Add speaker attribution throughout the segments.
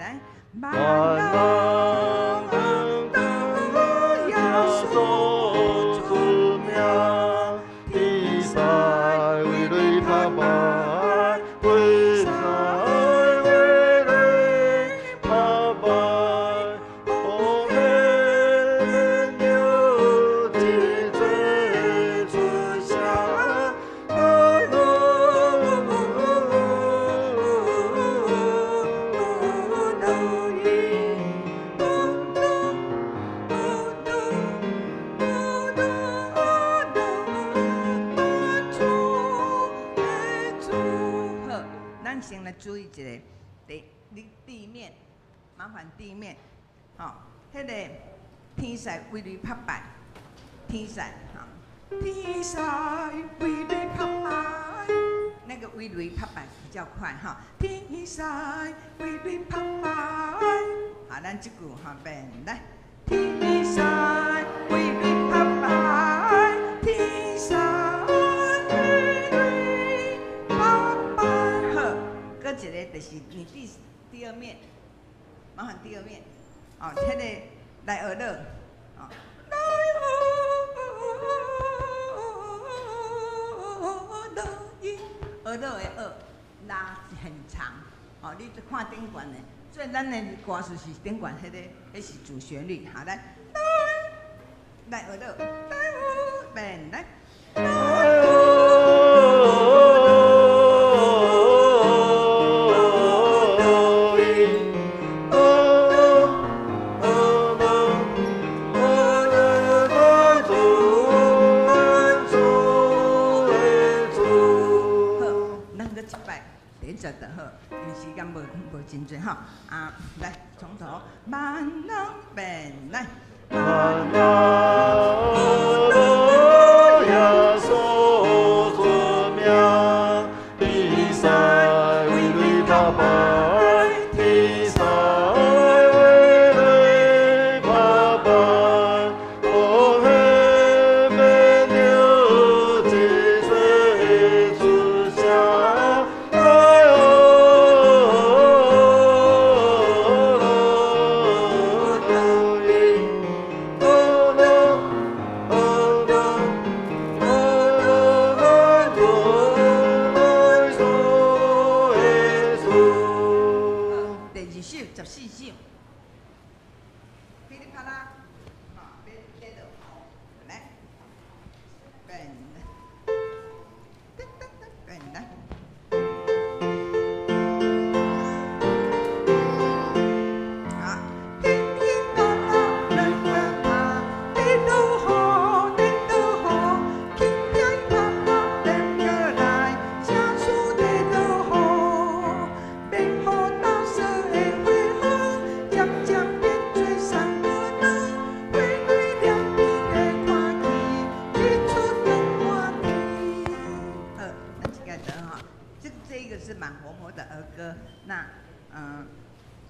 Speaker 1: 来，
Speaker 2: 万能的耶稣主名，天使为你拍板，天使为你拍板，哦嘿，牛的嘴出响，
Speaker 1: 好，咱先来注意一下，地面，麻烦地面，吼，迄个天使为你拍板，天使，吼，天使为你拍板，那个为你拍板比较快，哈，天使为你拍板，好，咱这句哈变来，天使为你拍板，天使为你拍板，好，搁一个就是你第二面，麻烦第二面，哦，迄个来学了，哦，来学了的学拉很长，哦，你看顶管的，所以咱的歌词是顶管迄个，迄是主旋律，好来，来学了，来学，变来。连着的好，因为时间无真多哈。啊，来从头，万能变来，万能
Speaker 2: 耶稣主名，天使为你拍板，天使为你拍板，哦嘿，美牛的嘴出响。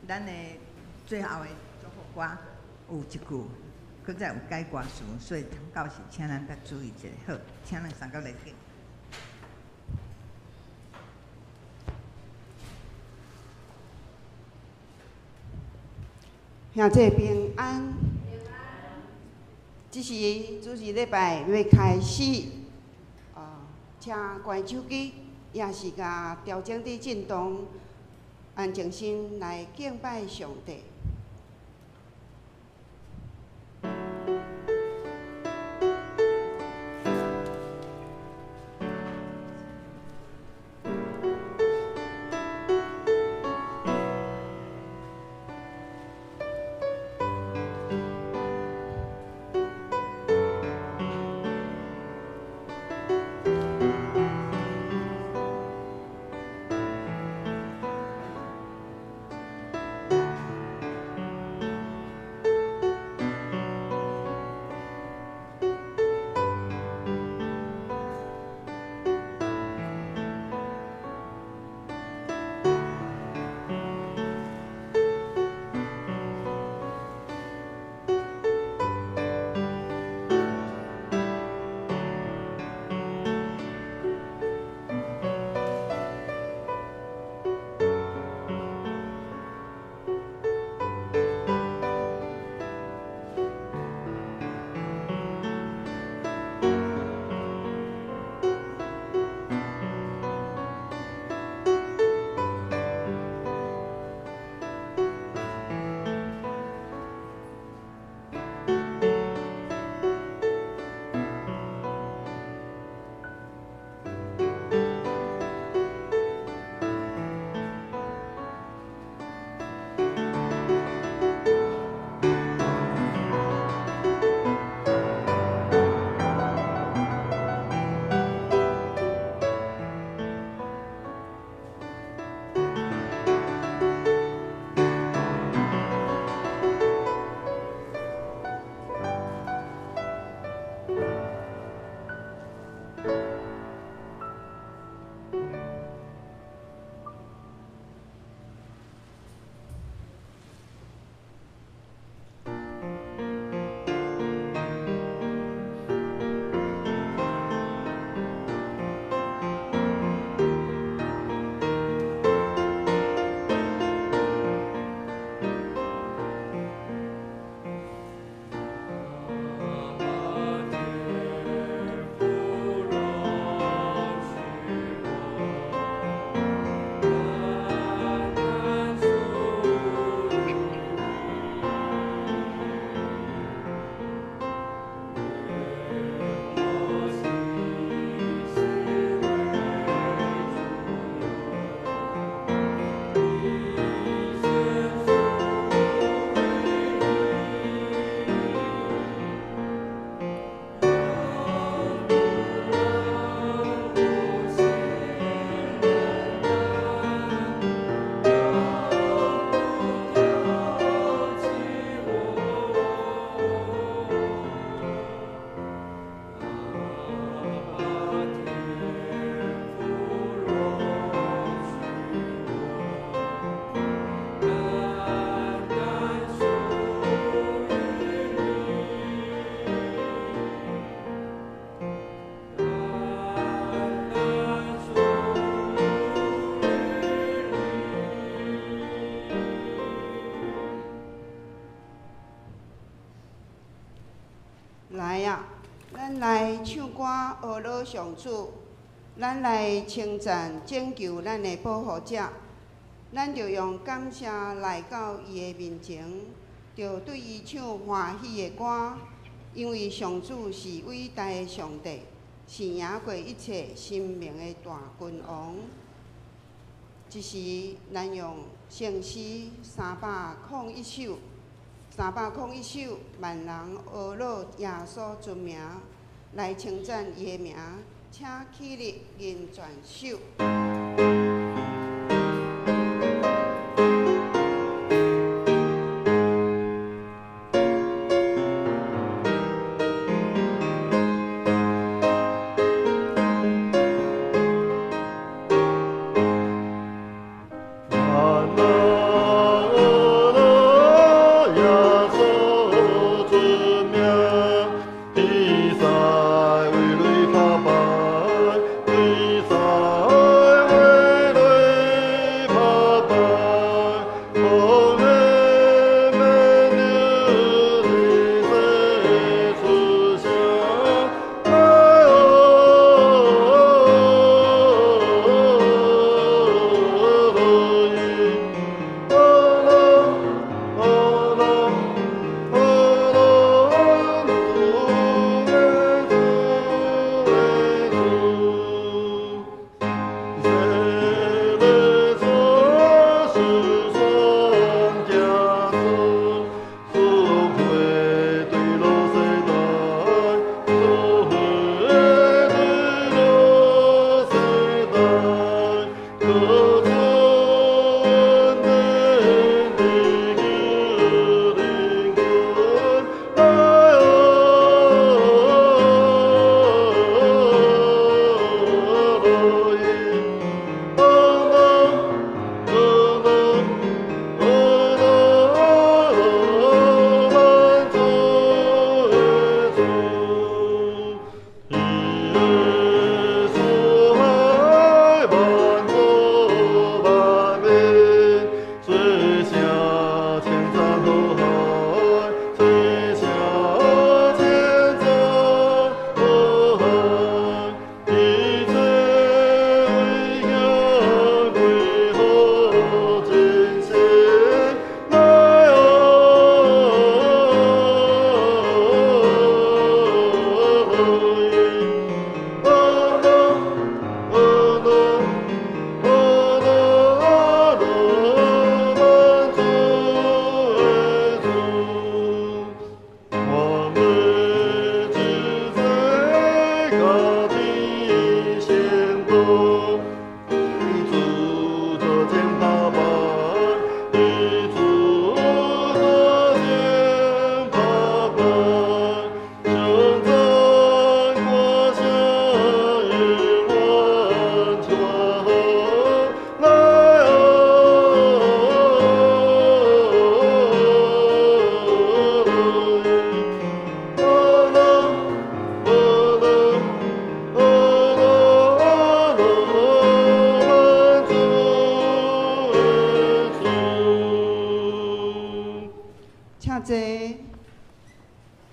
Speaker 2: 咱的最后的祝福歌有一句，搁再有改歌词，所以到时请咱较注意一下。好，请咱三个来紧。
Speaker 3: 兄弟平安。这是主日礼拜要开始，请关手机，也是甲调整伫震动，安静心来敬拜上帝。唱歌阿罗上主，咱来称赞拯救咱的保护者，咱就用感谢来到伊的面前，就对伊唱欢喜的歌，因为上主是伟大的上帝，是赢过一切生命的大君王。一时，咱用圣诗301首万人阿罗耶稣尊名来称赞伊的名，请起立吟全首。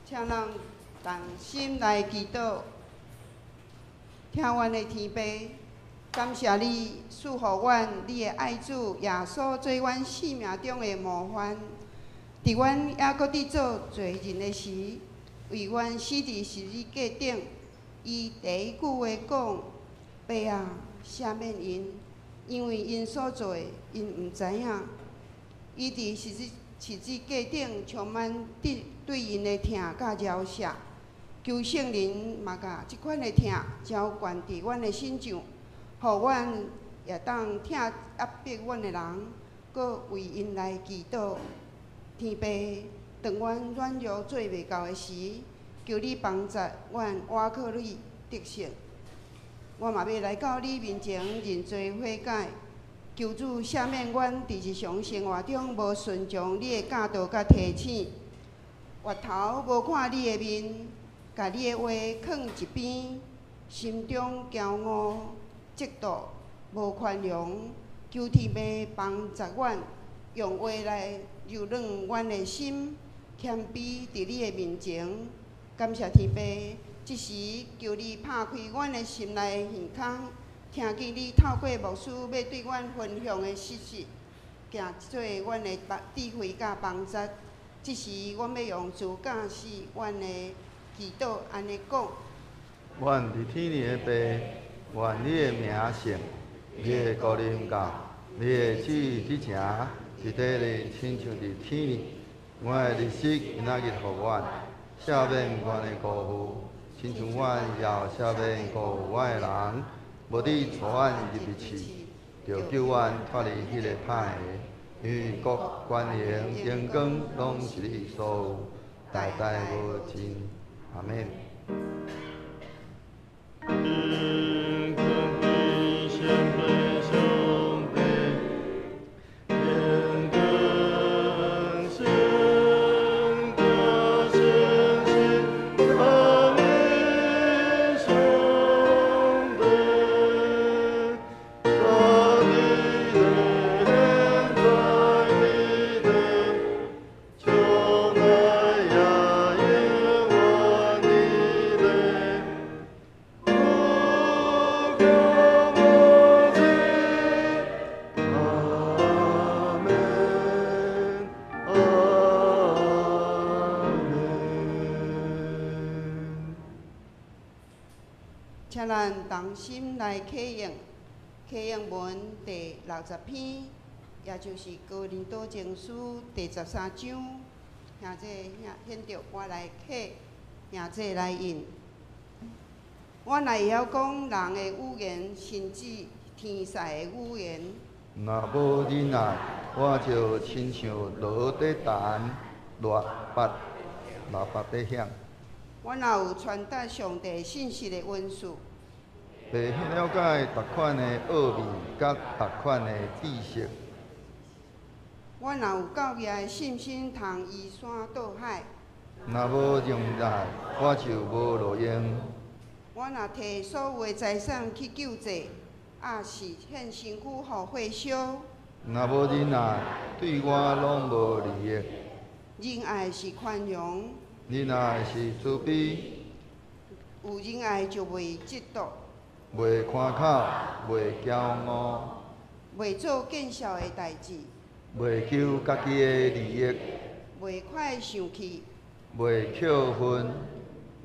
Speaker 3: 请咱同心来祈祷，听阮的天父，感谢你赐予阮你的爱子耶稣做阮生命中的模范，伫阮还阁伫做罪人的时，为阮死伫十字架顶。伊第一句话讲：“爸啊，赦免因，因为因所做，因毋知影。”伊伫十字架顶充满对因的疼甲饶赦，求圣灵嘛甲即款的疼浇灌伫阮的心上，互阮也当疼压迫阮的人，搁为因来祈祷。天父，当阮软弱做袂到的时，求你帮助阮，倚靠你得胜。我嘛要来到你面前认罪悔改。求主赦免阮伫日常生活中无顺从你的教导甲提醒，回头无看你的面，甲你的话放一边，心中骄傲、嫉妒、无宽容。求天父帮助阮，用话来柔软阮的心，谦卑伫你的面前。感谢天父，即时求你拍开阮的心内耳孔，听见你透过牧师要对阮分享的事实，行做阮的智慧甲帮助。即时阮要用自教示阮的祈祷，安尼讲。
Speaker 4: 阮伫天里的爸，愿你的名圣，你的国临到，你的旨意执行，伫地里亲像伫天里。阮的日食今仔日予阮，赦免阮的过负，亲像阮也赦免过负阮的人，无你带阮入去试，就救阮脱离迄个歹的。因为国、权、荣、荣光，拢是你所有，代代无尽。阿免。
Speaker 3: 请咱同心来启用，启用文第60篇，也就是《哥林多前书》第13章。兄姐显着我来启，兄姐来引。我若会晓讲人的语言，甚至天使的语言。
Speaker 4: 若无忍耐，我就亲像落底弹，落八底响。
Speaker 3: 我若有传达上帝信息的文字，
Speaker 4: 袂了解逐款的奥秘，甲逐款的知识。
Speaker 3: 我若有够业的信心，通移山倒海。
Speaker 4: 若无忍耐，我就无路用。
Speaker 3: 我若摕所有的财产去救济，也是献身躯互火烧。
Speaker 4: 若无忍耐，对我拢无利益。
Speaker 3: 仁爱是宽容，
Speaker 4: 忍耐是慈悲，
Speaker 3: 有仁爱就袂嫉妒，
Speaker 4: 袂宽口，袂骄傲，
Speaker 3: 袂做见笑的代志，
Speaker 4: 袂求家己的利益，
Speaker 3: 袂快生气，
Speaker 4: 袂扣分，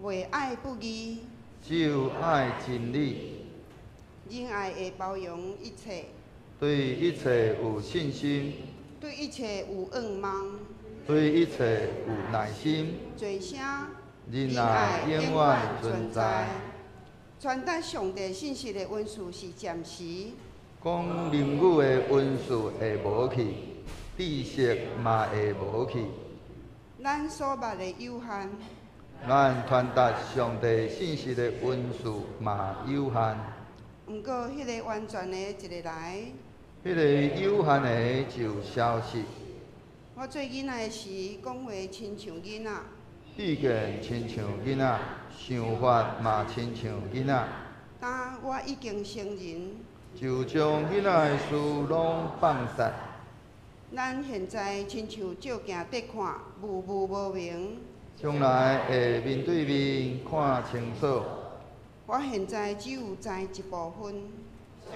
Speaker 3: 袂爱不义。
Speaker 4: 只有爱真理，
Speaker 3: 仁爱会包容一切，
Speaker 4: 对一切有信心，
Speaker 3: 对一切有愿望，
Speaker 4: 对一切有耐心。
Speaker 3: 做声
Speaker 4: 仁爱永远存在。
Speaker 3: 传达上帝信息的文字是暂时，
Speaker 4: 讲灵语的文字会无去，知识嘛会无去。
Speaker 3: 咱所捌的有限，
Speaker 4: 咱传达上帝信息的文字嘛有限。
Speaker 3: 毋过迄个完全的一个来，
Speaker 4: 迄个有限的就消失。
Speaker 3: 我做囡仔的时，讲话亲像囡仔，
Speaker 4: 意见亲像囡仔，想法嘛亲像囡仔。
Speaker 3: 当我已经成人，
Speaker 4: 就将囡仔的事拢放下。
Speaker 3: 咱现在亲像照镜底看，模糊无明。
Speaker 4: 将来会面对面看清楚。
Speaker 3: 我现在只有知一部分，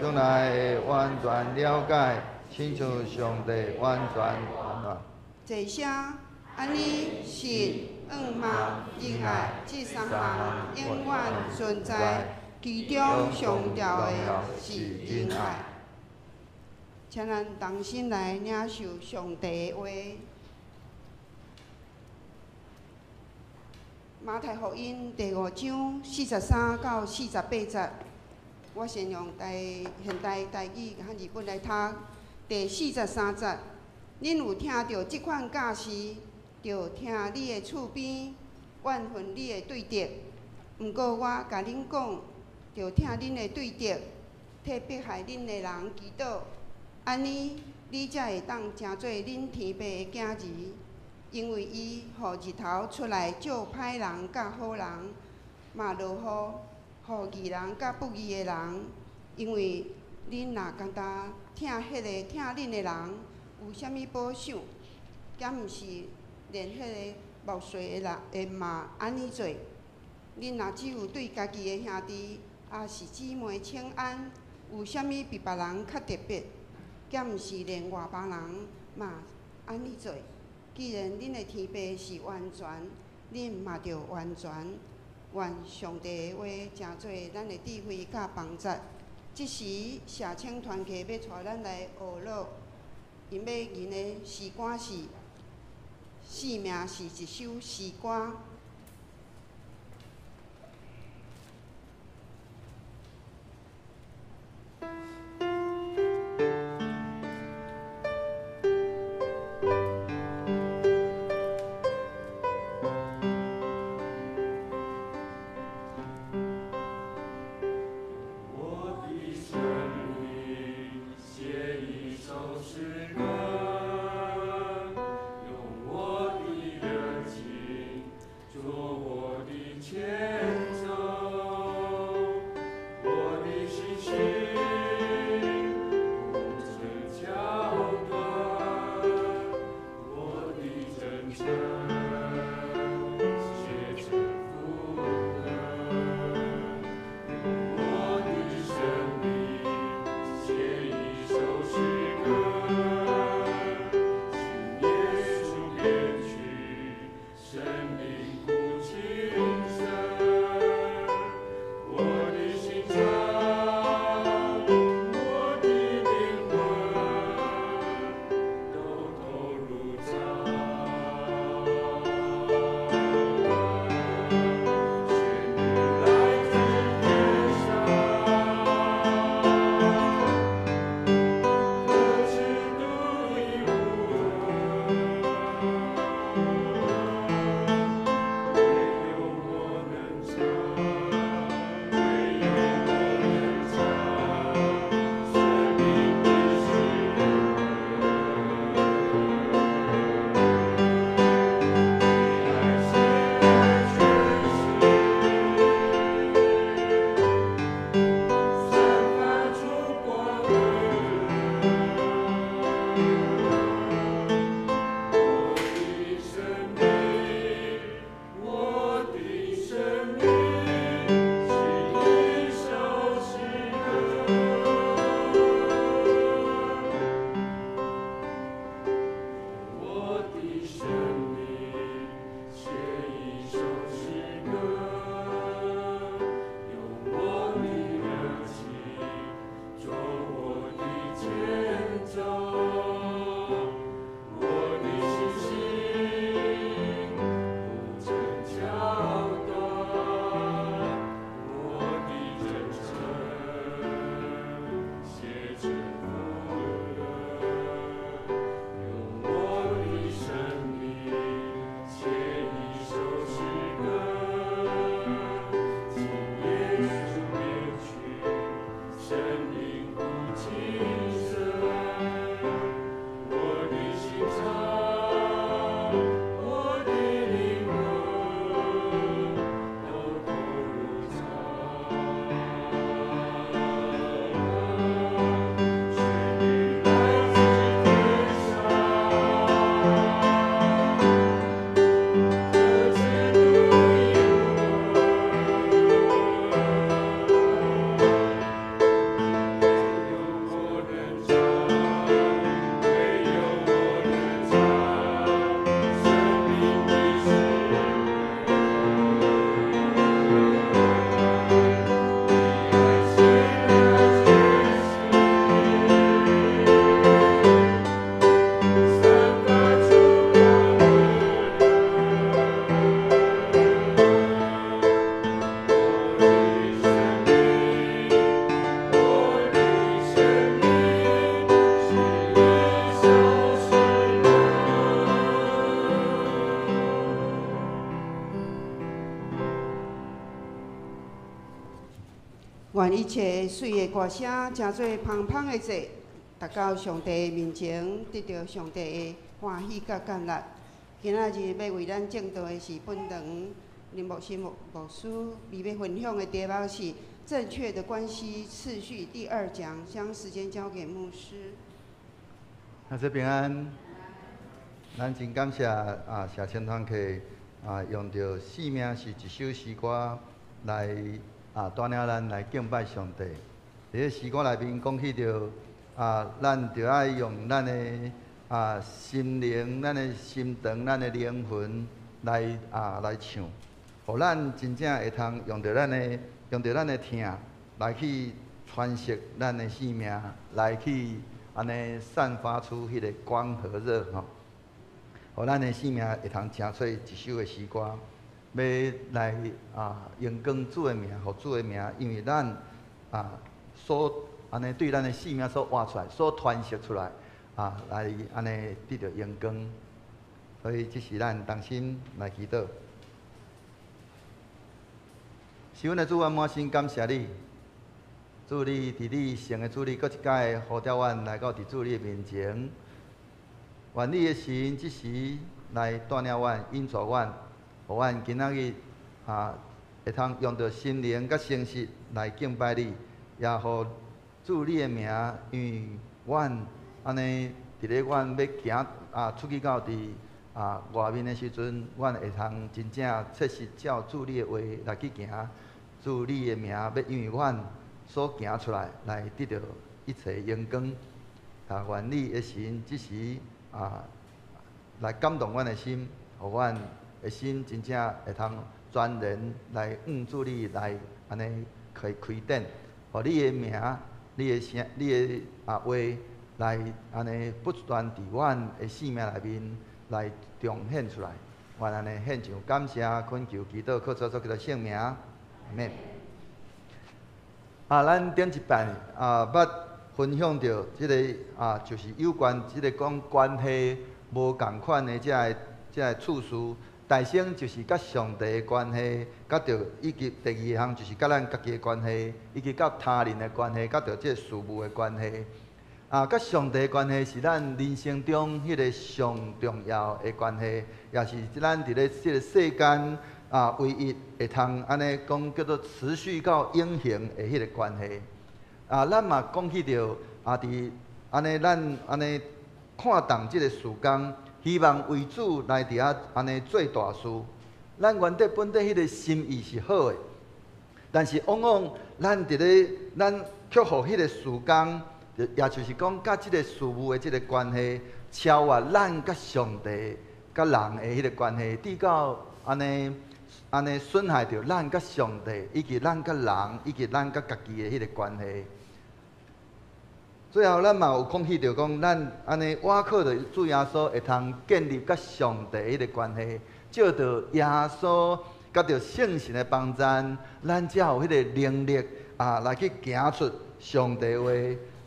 Speaker 4: 将来会完全了解，亲像上帝完全完。
Speaker 3: 坐声，安尼信、愿望、仁爱这三项永远存在，其中上调的是仁爱。请咱同心来领受上帝的话。马太福音第5章43到48节，我先用现代台语和日本来读。第43节，恁有听到即款教示，就听你的厝边，怨恨你的对敌。毋过我甲恁讲，就听恁的对敌，替迫害恁的人祈祷，安尼你才会当成做恁天父的囝儿。因为伊予日头出来照歹人甲好人，嘛落雨，予义人甲不义的人。因为恁若单单听迄个听恁的人有啥物保赏，敢毋是连迄个冒税的人会嘛安尼做？恁若只有对家己的兄弟也是姊妹请安，有啥物比别人较特别，敢毋是连外邦人嘛安尼做？既然恁的天父是完全，恁嘛着完全。愿上帝的话成做咱的智慧甲帮助。即时社青团契要带咱来学乐，因要吟的诗歌是《生命》，是一首诗歌。愿一切水的歌声，成做芳芳的祭，达到上帝面前，得到上帝的欢喜甲感恩。今仔日要为咱正道的是本堂林牧师牧师，伊要分享的题目是正确的关系次序第2讲，将时间交给牧师。
Speaker 4: 大家平安，咱真感谢社青团契用着生命是一首诗歌来带领咱来敬拜上帝。伫个诗歌内面讲起着咱着爱用咱的心灵、咱的心肠、咱的灵魂来唱，互咱真正会通用着咱的听来去传释咱的生命，来去安尼散发出迄个光和热吼。互咱的生命会通成出一首的诗歌，要来荣光主的名，互主的名，因为咱所安尼对咱的生命所活出来、所传释出来来安尼得到荣光。所以这是咱同心来祈祷。是阮的主，阮满心感谢你，主你伫你圣的主你，搁一摆呼召阮来到伫主你的面前。愿你的神即时来带领阮、引导阮，互阮今仔日会通用着心灵甲诚实来敬拜你，也互主你的名，因为阮安尼伫咧阮要行出去到伫外面的时阵，阮会通真正切实照主你的话来去行，主你的名要因为阮所行出来得到一切荣光。愿你的神即时来感动阮的心，互阮的心真正会通全然来主你来安尼开展，互你的名、你的声、你的话来安尼不断伫阮的生命内面来彰显出来。愿安尼献上感谢、恳求、祈祷，靠主所基督圣名，阿免。咱顶一摆捌分享到即个就是有关即个讲关系无共款的即个次数。大先就是甲上帝的关系，甲着以及第二项就是甲咱家己的关系，以及甲他人的关系，甲着即个事务的关系。甲上帝的关系是咱人生中迄个上重要的关系，也是咱伫咧即个世间唯一会通安尼讲叫做持续到永恒的迄个关系。咱嘛讲起着伫安尼咱安尼看重即个事工，希望为主来伫遐安尼做大事。咱原底本底迄个心意是好的，但是往往咱伫咧咱却互迄个事工。也就是讲，甲即个事务的即个关系，超越咱甲上帝、甲人的迄个关系，直到安尼损害着咱甲上帝，以及咱甲人，以及咱甲家己的迄个关系。最后，咱嘛有讲起着讲，咱安尼倚靠着主耶稣，会通建立甲上帝迄个关系，借着耶稣甲着圣神的帮助，咱才有迄个能力来去行出上帝话。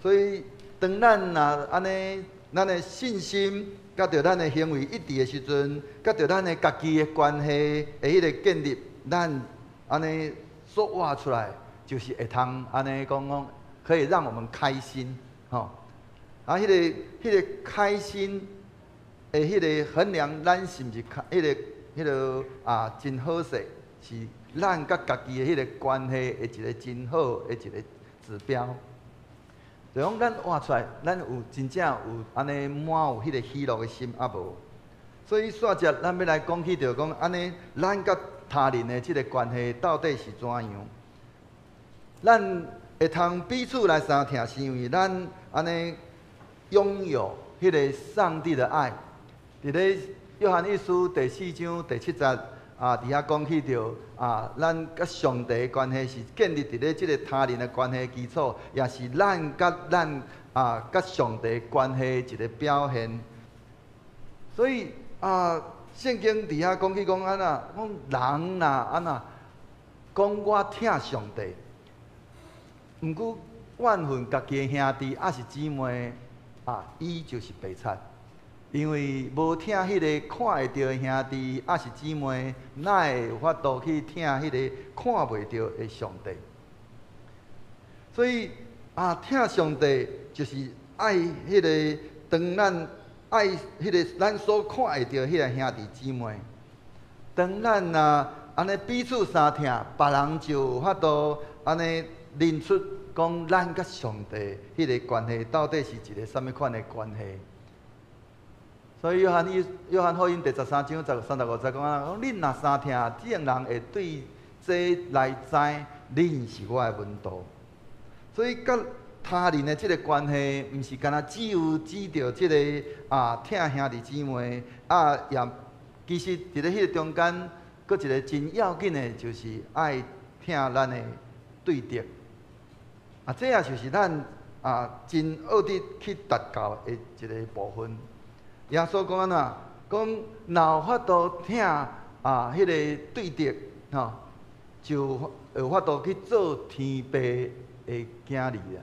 Speaker 4: 所以，当咱安尼，咱的信心甲着咱的行为一致的时阵，甲着咱的家己的关系的迄个建立，咱安尼所画出来，就是会通安尼讲，可以让我们开心，吼。迄个开心的迄个衡量，咱是毋是迄个真好势，是咱甲家己的迄个关系的一个真好的一个指标。就讲咱画出来，咱有真正有安尼满有迄个喜乐的心无？所以煞只咱要来讲起着讲安尼，咱甲他人的即个关系到底是怎样？咱会通彼此来相听，是因为咱安尼拥有迄个上帝的爱。伫咧约翰一书第4章第7节伫遐讲起着咱甲上帝的关系是建立伫咧即个他人的关系基础，也是咱甲上帝的关系一个表现。所以圣经伫遐讲起讲安那，讲人若安那讲我疼上帝，毋过怨恨家己的兄弟还是姊妹伊就是白贼。因为无疼迄个看会到的兄弟还是姊妹，哪会有法度去疼迄个看袂到的上帝？所以疼上帝就是爱迄个，当咱爱迄个咱所看会到迄个兄弟姊妹，当咱安尼彼此相疼，别人就有法度安尼认出讲咱甲上帝迄个关系到底是一个什么款的关系。所以约翰福音第13章35节讲啊，恁若三听，众人会对这来知，恁是我的门徒。所以甲他人的这个关系，毋是干那只着这个听兄弟姊妹也其实伫咧迄个中间，搁一个真要紧的，就是爱听咱的对敌。这也就是咱真学得去达到的一个部分。耶稣讲安怎？讲若有法度听迄个对敌就有法度去做天父的囝儿啊。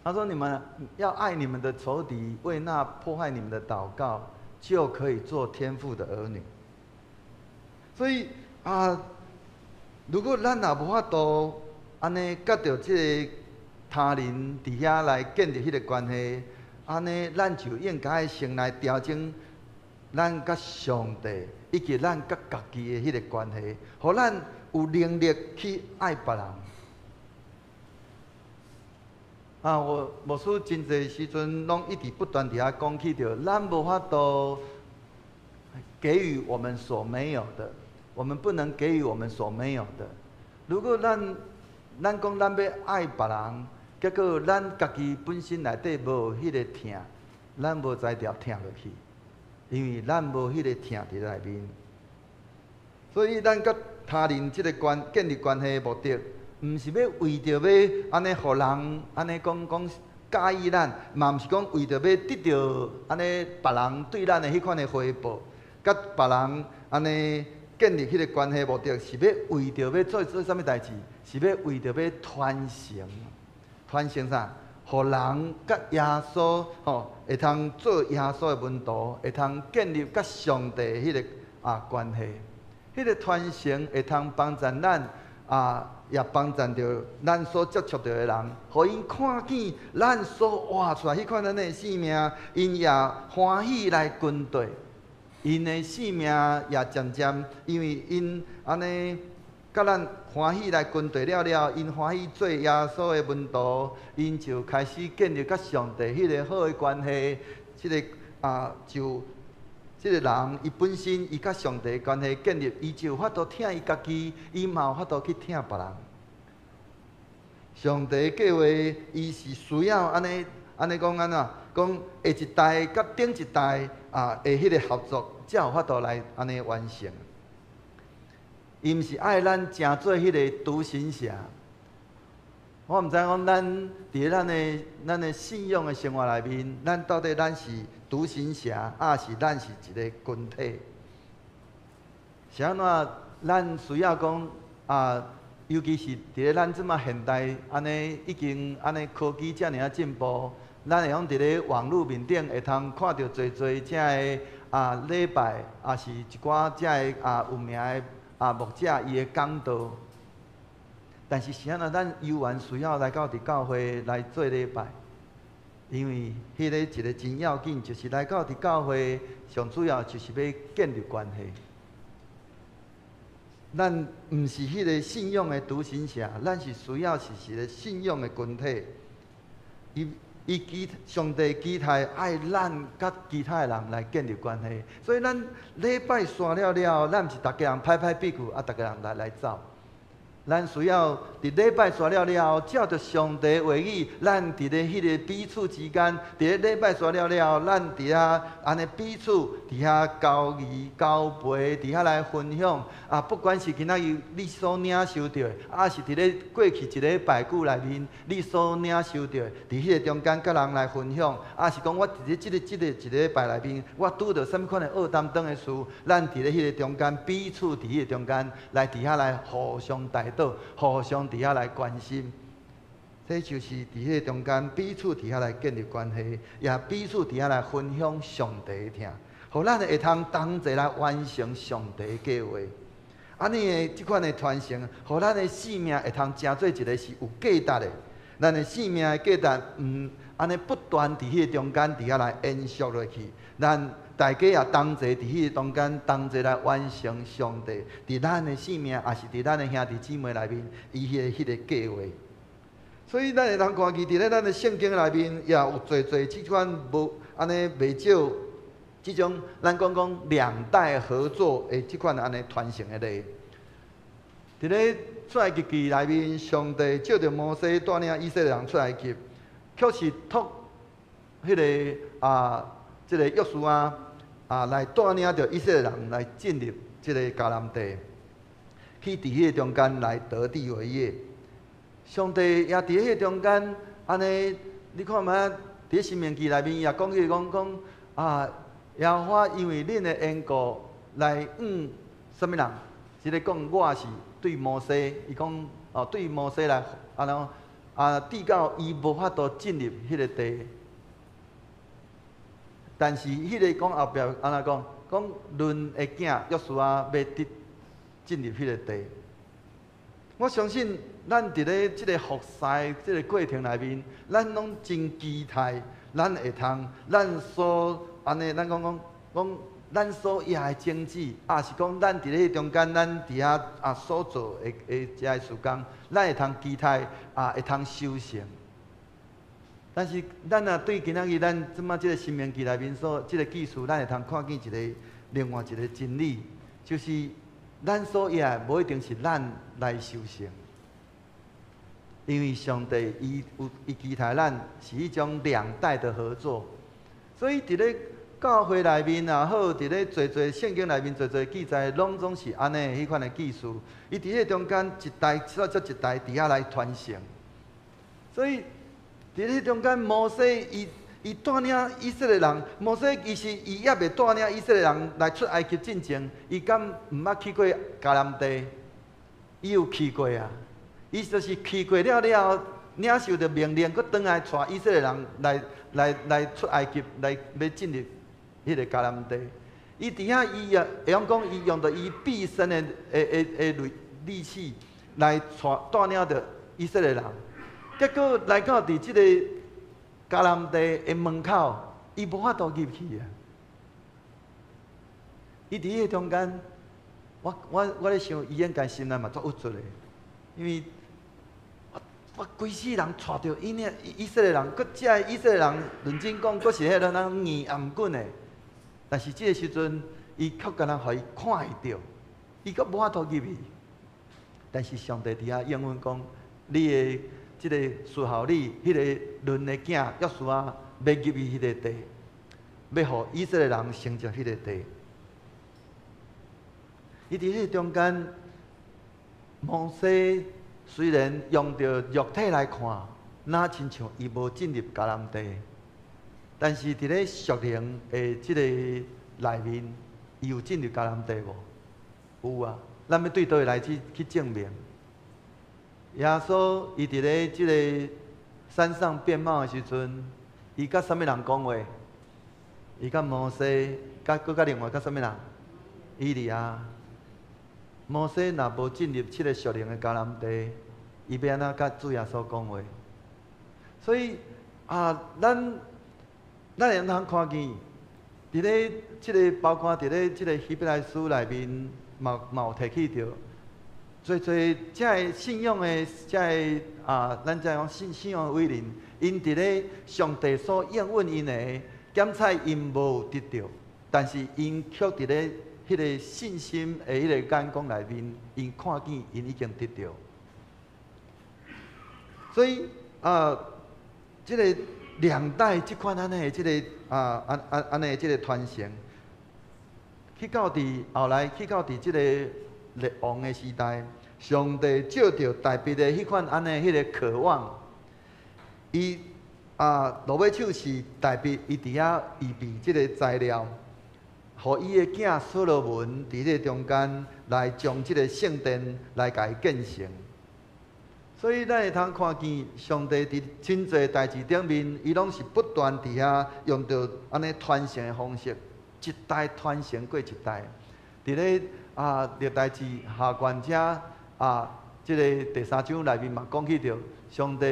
Speaker 4: 他说：“你们要爱你们的仇敌，为那迫害你们的祷告，就可以做天父的儿女。”所以如果咱也无法度安尼甲着这个他人伫遐来建立迄个关系。安尼，咱就应该先来调整咱甲上帝以及咱甲家己的迄个关系，互咱有能力去爱别人。我牧师真侪时阵拢一直不断伫遐讲起着，咱无法度给予我们所没有的，我们不能给予我们所没有的。如果咱讲咱要爱别人，结果咱家己本身内底无迄个疼，咱无才调疼落去，因为咱无迄个疼伫内面。所以咱甲他人即个建立关系的目的，毋是要为着要安尼互人安尼讲介意咱，嘛毋是讲为着要得到安尼别人对咱的迄款的回报，甲别人安尼建立迄个关系的目的，是要为着要做啥物代志？是要为着要传承。传承啥？互人甲耶稣会通做耶稣的门徒，会通建立甲上帝迄个关系。迄个传承会通帮助咱也帮助着咱所接触到的人，互因看见咱所活出来迄款咱的生命，因也欢喜来跟对。因的生命也渐渐，因为因安尼。甲咱欢喜来跟对了，因欢喜做耶稣的门徒，因就开始建立甲上帝迄个好的关系。即个就即个人，伊本身伊甲上帝的关系建立，伊就有法度听伊家己，伊嘛有法度去听别人。上帝的计划，伊是需要安尼讲安怎？讲下一代甲顶一代的迄个合作，才有法度来安尼完成。伊毋是爱咱成做迄个独行侠。我毋知讲咱伫咱的信仰的生活内面，咱到底咱是独行侠，是咱是一个群体？是安怎？咱需要讲尤其是伫咧咱即马现代安尼已经安尼科技遮尔进步，咱会用伫咧网络面顶会通看到侪遮个礼拜，是一寡遮个有名的。牧者伊的讲道，但是是安怎？咱犹原需要来到伫教会来做礼拜，因为迄个一个真要紧，就是来到伫教会上主要就是要建立关系。咱毋是迄个信仰的独行侠，咱是需要是一个信仰的群体。上帝期待爱咱甲其他的人来建立关系，所以咱礼拜散了，咱毋是逐家人拍屁股，逐家人来走。咱需要伫礼拜散了，照着上帝话语，咱伫咧迄个彼此之间，伫咧礼拜散了，咱伫遐安尼彼此伫遐交易交陪，伫遐来分享。不管是今仔日你所领受到的，是伫咧过去一礼拜久内面你所领受到的，伫迄个中间甲人来分享，是讲我伫咧即个一礼拜内面，我拄到什么款的恶担当的事，咱伫咧迄个中间彼此伫迄个中间来伫遐来互相带。互相伫遐来关心，这就是伫迄个中间彼此伫遐来建立关系，也彼此伫遐来分享上帝的听，互咱会通同齐来完成上帝的计划。安尼的即款的传承，互咱的生命会通成做一个是有价值的。咱的生命的价值，安尼不断伫迄个中间伫遐来延续落去，咱。大家也同齐伫迄个中间，同齐来完成上帝伫咱的生命，也是伫咱的兄弟姊妹内面，伊迄个计划。所以咱会通看见伫咧咱的圣经内面，也有侪即款无安尼袂少即种咱讲两代合作的即款安尼传承的例。伫咧出埃及记内面，上帝借着摩西带领以色列人出埃及，却是托迄个即个约书亚来带领着以色列人来进入即个迦南地，去伫迄个中间来得地为业。上帝也伫迄个中间安尼，你看嘛，伫申命记内面也讲起讲耶和华因为恁的缘故来什么人？是咧讲我是对摩西，伊讲对摩西来递到伊无法度进入迄个地。但是迄个讲后壁安怎讲？讲论的囝约书亚要进入迄个地。我相信咱伫咧即个服侍即个过程内面，咱拢真期待，咱会通，咱所安尼，咱讲咱所野的种子，也是讲咱伫咧中间，咱伫遐所做的遮事工，咱会通期待会通修成。但是咱对今仔日咱即马即个申命记内面所即个记述，咱会通看见另外一个真理，就是咱所野无一定是咱来修成，因为上帝伊期待咱是一种两代的合作，所以伫咧教会内面也好，伫咧侪圣经内面侪记载，拢总是安尼迄款的记述。伊伫迄中间一代接一代伫遐来传承，所以伫迄中间，摩西伊带领以色列人，摩西伊也未带领以色列人来出埃及进前，伊敢毋捌去过迦南地？伊有去过啊！伊就是去过了，领受着命令，佫转来带以色列人来出埃及，来要进入迄个迦南地。伊伫遐，伊也会讲，伊用着伊毕生的力气来带领着以色列人。结果来到伫即个迦南地的门口，伊无法度入去啊！伊伫迄个中间，我咧想，伊应该心内嘛足郁卒的，因为我规世人带着以色列人，佫遮以色列人认真讲，佫是迄个人硬颔棍的，但是即个时阵，伊却敢若互伊看会到，伊佫无法度入去。但是上帝伫遐应允讲，你的即个伺候你迄个论的囝约书亚要入去迄个地，要互以色列人承接迄个地。伊伫迄个中间，摩西虽然用着肉体来看，哪亲像伊无进入迦南地，但是伫咧属灵的即个内面，伊有进入迦南地无？有啊，咱要对倒来去证明。耶稣伊伫咧即个山上变貌的时阵，伊甲啥物人讲话？伊甲摩西，甲另外甲啥物人？以利亚。摩西若无进入即个属灵的迦南地，伊要安怎甲主耶稣讲话？所以咱会通看见，伫咧即个包括伫咧即个希伯来书内面，嘛有提起着。最遮个信仰的遮个咱遮讲信仰的伟人，因伫咧上帝所应允因的，检测因无得到，但是因却伫咧迄个信心的迄个眼光内面，因看见因已经得到。所以即个两代即款安尼的即个安尼的即个传承，去到伫后来去到伫即个列王的时代，上帝照着大卫的迄款安尼迄个渴望，伊罗马手是大卫伊伫遐预备即个材料，互伊的囝所罗门伫这中间来将即个圣殿来甲伊建成。所以咱会通看见上帝伫真侪代志顶面，伊拢是不断伫遐用着安尼传承的方式，一代传承过一代。伫咧历代志下卷遮即个第3章内面嘛讲起着，上帝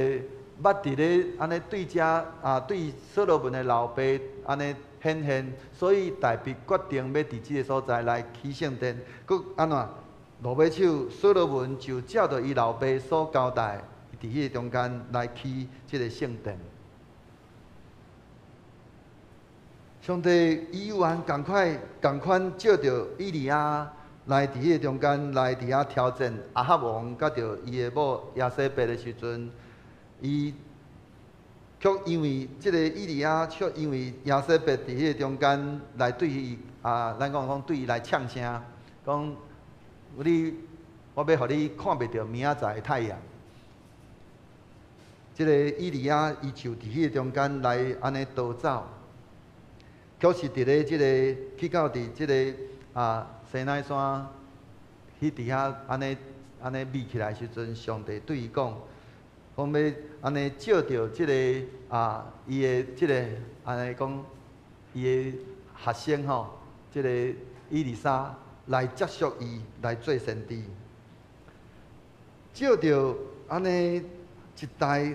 Speaker 4: 捌伫咧安尼对遮对所罗门的老爸安尼显现，所以大卫决定要伫即个所在来起圣殿，佮安怎？罗马手所罗门就照着伊老爸所交代，伫迄个中间来起即个圣殿。上帝伊有缘共款借着以利亚来伫迄中间来伫遐挑战亚哈王甲着伊的某亚西伯的时阵，伊却因为即个以利亚，却因为亚西伯伫迄中间来对伊咱讲对伊来呛声，讲我要互你看袂到明仔载的太阳。即个以利亚伊就伫迄中间来安尼逃走，却是伫咧即个去到伫即个西奈山迄伫遐安尼密起来时阵，上帝对伊讲，讲要安尼照着即个伊的即个安尼讲伊的学生吼，即个以利沙来接续伊来做先知，照着安尼。一代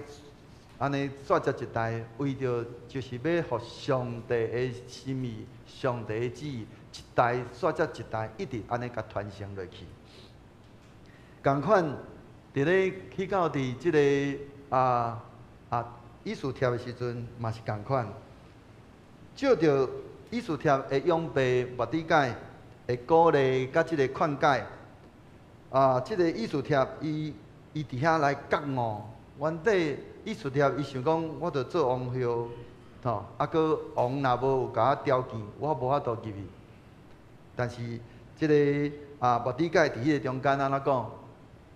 Speaker 4: 安尼续接一代，为着就是要互上帝的心意、上帝的旨意，一代续接一代，一直安尼甲传承落去。共款，伫咧去到伫即个以斯帖的时阵，嘛是共款。照着以斯帖的勇备、末底改的鼓励甲即个劝解，即个以斯帖伊伫遐来觉悟。原底以斯帖伊想讲，我着做王后，吼，搁王若无甲我条件，我无法度入去。但是即个末底改伫迄个中间安怎讲？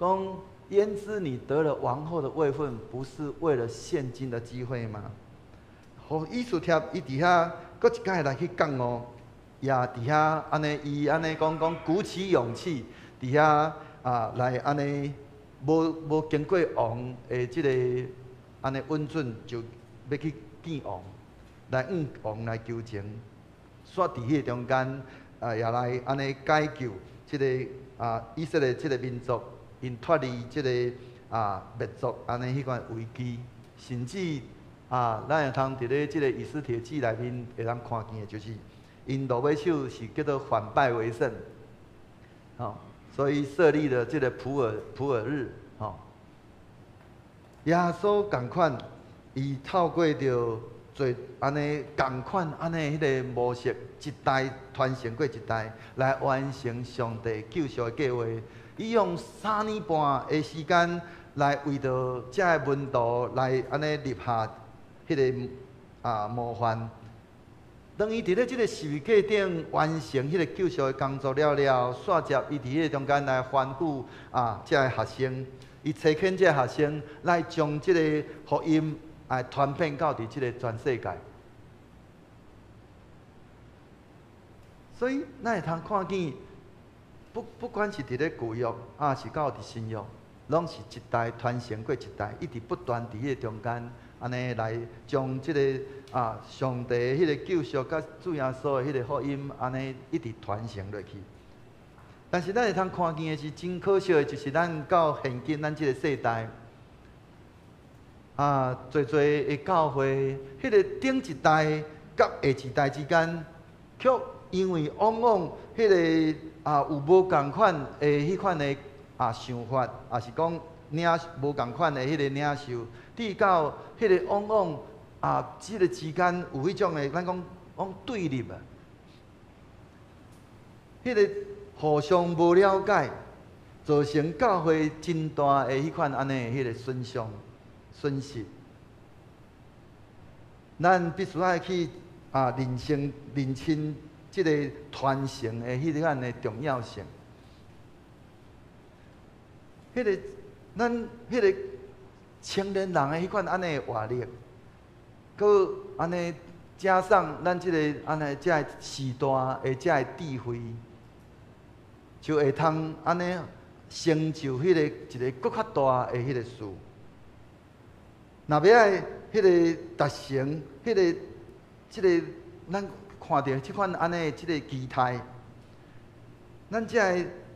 Speaker 4: 讲焉知你得了王后的位分，不是为了现今的机会吗？互以斯帖伊伫遐，搁一摆来去觉悟，也伫遐安尼，伊安尼讲鼓起勇气，伫遐来安尼。无经过王的即个安尼允准，就要去见王，来向王来求情。煞伫迄中间，也来安尼解救即个以色列即个民族，因脱离即个灭族安尼迄款危机，甚至咱会通伫咧即个以斯帖记内面会通看见的，就是因落尾手是叫做反败为胜，吼。所以设立了这个普尔日，耶稣共款，伊透过着做安尼共款安尼迄个模式，一代传承过一代，来完成上帝救赎的计划。伊用3年半的时间来为着这个门徒来安尼立下迄个模范。当伊伫咧即个十字架顶完成迄个救赎的工作了，煞接伊伫迄个中间来吩咐即个学生，伊找肯即个学生来将即个福音传遍到伫即个全世界。所以咱会通看见，不管是伫咧旧约是到伫新约，拢是一代传承过一代，一直不断伫迄个中间安尼来将即个。上帝迄个救赎甲主耶稣的迄个福音，安尼一直传承落去。但是咱会通看见的是真可惜的，就是咱到现今咱即个世代，侪的教会，迄个顶一代甲下一代之间，却因为往往迄个有无共款的迄款的想法，也是讲无共款的迄个领袖，至到迄个往往。即个之间有迄种的，咱讲对立啊，迄个互相无了解，造成教会真大的迄款安尼迄个损失。咱必须要去认清即个传承的迄款的重要性。咱迄个青年人的迄款安尼的活力。佮安尼加上咱即个安尼遮个时代的遮个智慧，就会通安尼成就迄个一个更较大的迄个事。若要爱迄个达成迄个即个咱看到即款安尼即个期待，咱遮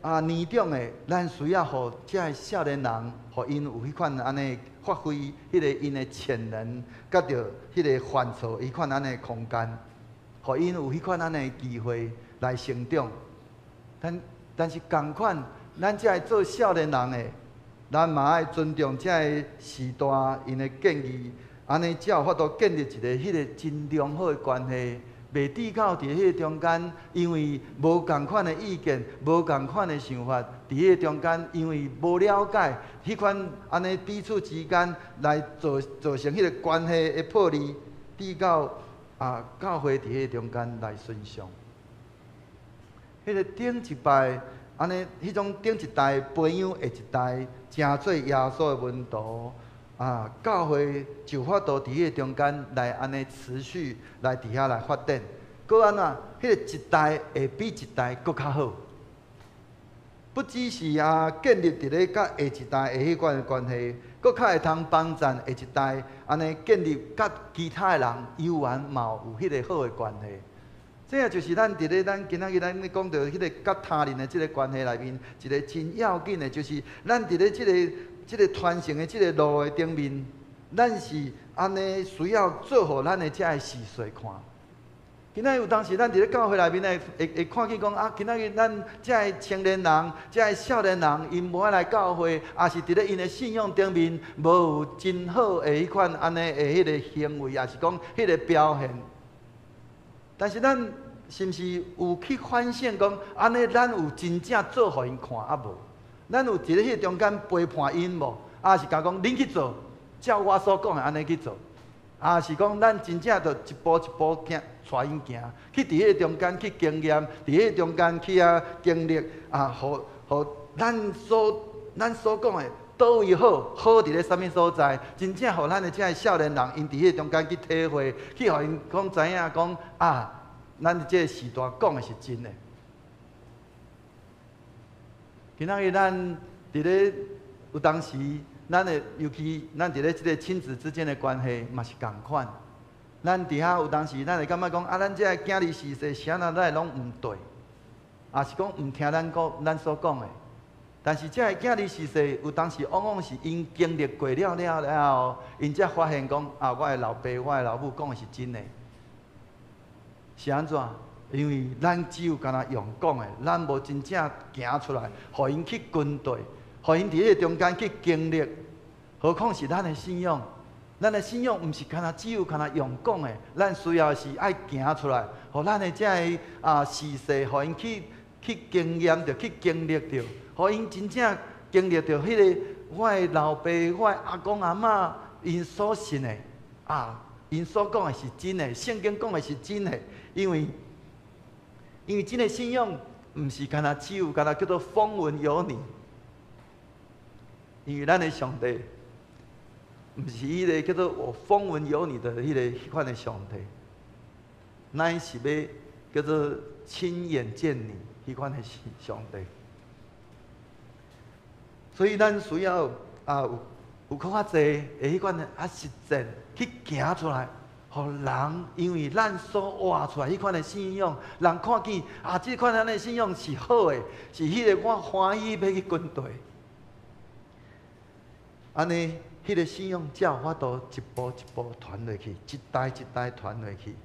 Speaker 4: 个年长的，咱需要互遮个少年人，互因有迄款安尼。发挥迄个因的潜能，甲着迄个犯错迄款安尼空间，互因有迄款安尼机会来成长。但是共款，咱遮个做少年人的，咱嘛爱尊重遮个时代因的建议，安尼才有法度建立一个迄个真良好的关系，袂抵到伫迄个中间，因为无共款的意见，无共款的想法，伫迄个中间，因为无了解，迄款安尼彼此之间来造成迄个关系的破裂，抵到教会伫迄个中间来顺畅。迄个顶一摆安尼，迄种顶一代培养下一代，成做耶稣的门徒。教会就法度伫迄个中间来安尼持续来伫遐来发展，搁安怎？迄个一代会比一代搁较好，不只是建立伫咧甲下一代的迄款的关系，搁较会通帮助下一代安尼建立甲其他的人有缘嘛有迄个好的关系。这也就是咱伫咧咱今仔日咱咧讲到迄个甲他人的即个关系内面，一个真要紧的，就是咱伫咧即个传承的即个路的顶面，咱是安尼需要做互咱的遮个事实看。今仔有当时咱伫咧教会内面会看见讲今仔日咱遮个青年人、遮个少年人，因无爱来教会，也是伫咧因的信仰顶面无有真好的迄款安尼的迄个行为，也是讲迄个表现。但是咱是毋是有去反省讲，安尼咱有真正做互因看无？咱有伫咧迄中间陪伴因无？是讲恁去做，照我所讲的安尼去做，是讲咱真正着一步一步行，带因行，去伫迄中间去经验，伫迄中间去经历，互咱所讲的倒位好，好伫咧啥物所在，真正互咱的遮个少年人，因伫迄中间去体会，去互因讲知影讲咱即个时代讲的是真的。今仔日咱伫咧有当时，咱的尤其咱伫咧即个亲子之间的关系嘛是共款。咱伫遐有当时，咱会感觉讲咱即个囝儿逝世，啥人咱拢毋对，是讲毋听咱所讲的。但是即个囝儿逝世，有当时往往是因经历过了后，因才发现讲我的老爸、我的老母讲的是真的。是安怎？因为咱只有干那用讲的，咱无真正行出来，互因去军队，互因伫迄个中间去经历。何况是咱的信仰，咱的信仰毋是只有干那用讲的，咱需要是爱行出来，互咱的这个事实，互因去经验着，去经历着，互因真正经历着迄个我的老爸、我的阿公阿嬷因所信的因所讲的是真的，圣经讲的是真的。因为真个信仰，毋是只有叫做风闻有你。因为咱的上帝，毋是迄个叫做我风闻有你的迄款的上帝，乃是要叫做亲眼见你迄款的上帝。所以咱需要有较济的迄款的实践去行出来。互人，因为咱所活出来迄款的信仰，人看见即款咱的信仰是好的，是迄个我欢喜要去军队。安尼，迄个信仰才有法度一步一步传落去，一代一代传落去。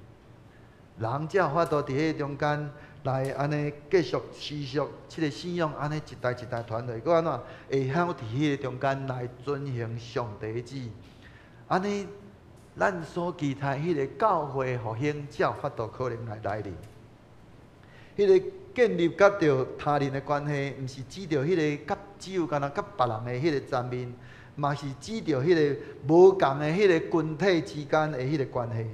Speaker 4: 人才有法度伫迄中间来安尼继续持续即个信仰，安尼一代一代传落去，搁安怎会晓伫迄个中间来遵行上帝的旨意，安尼。咱所期待迄个教会复兴，才有法度可能来临。迄个建立甲着他人的关系，毋是指着迄个只有甲别人的迄个层面，嘛是指着迄个无共的迄个群体之间的迄个关系，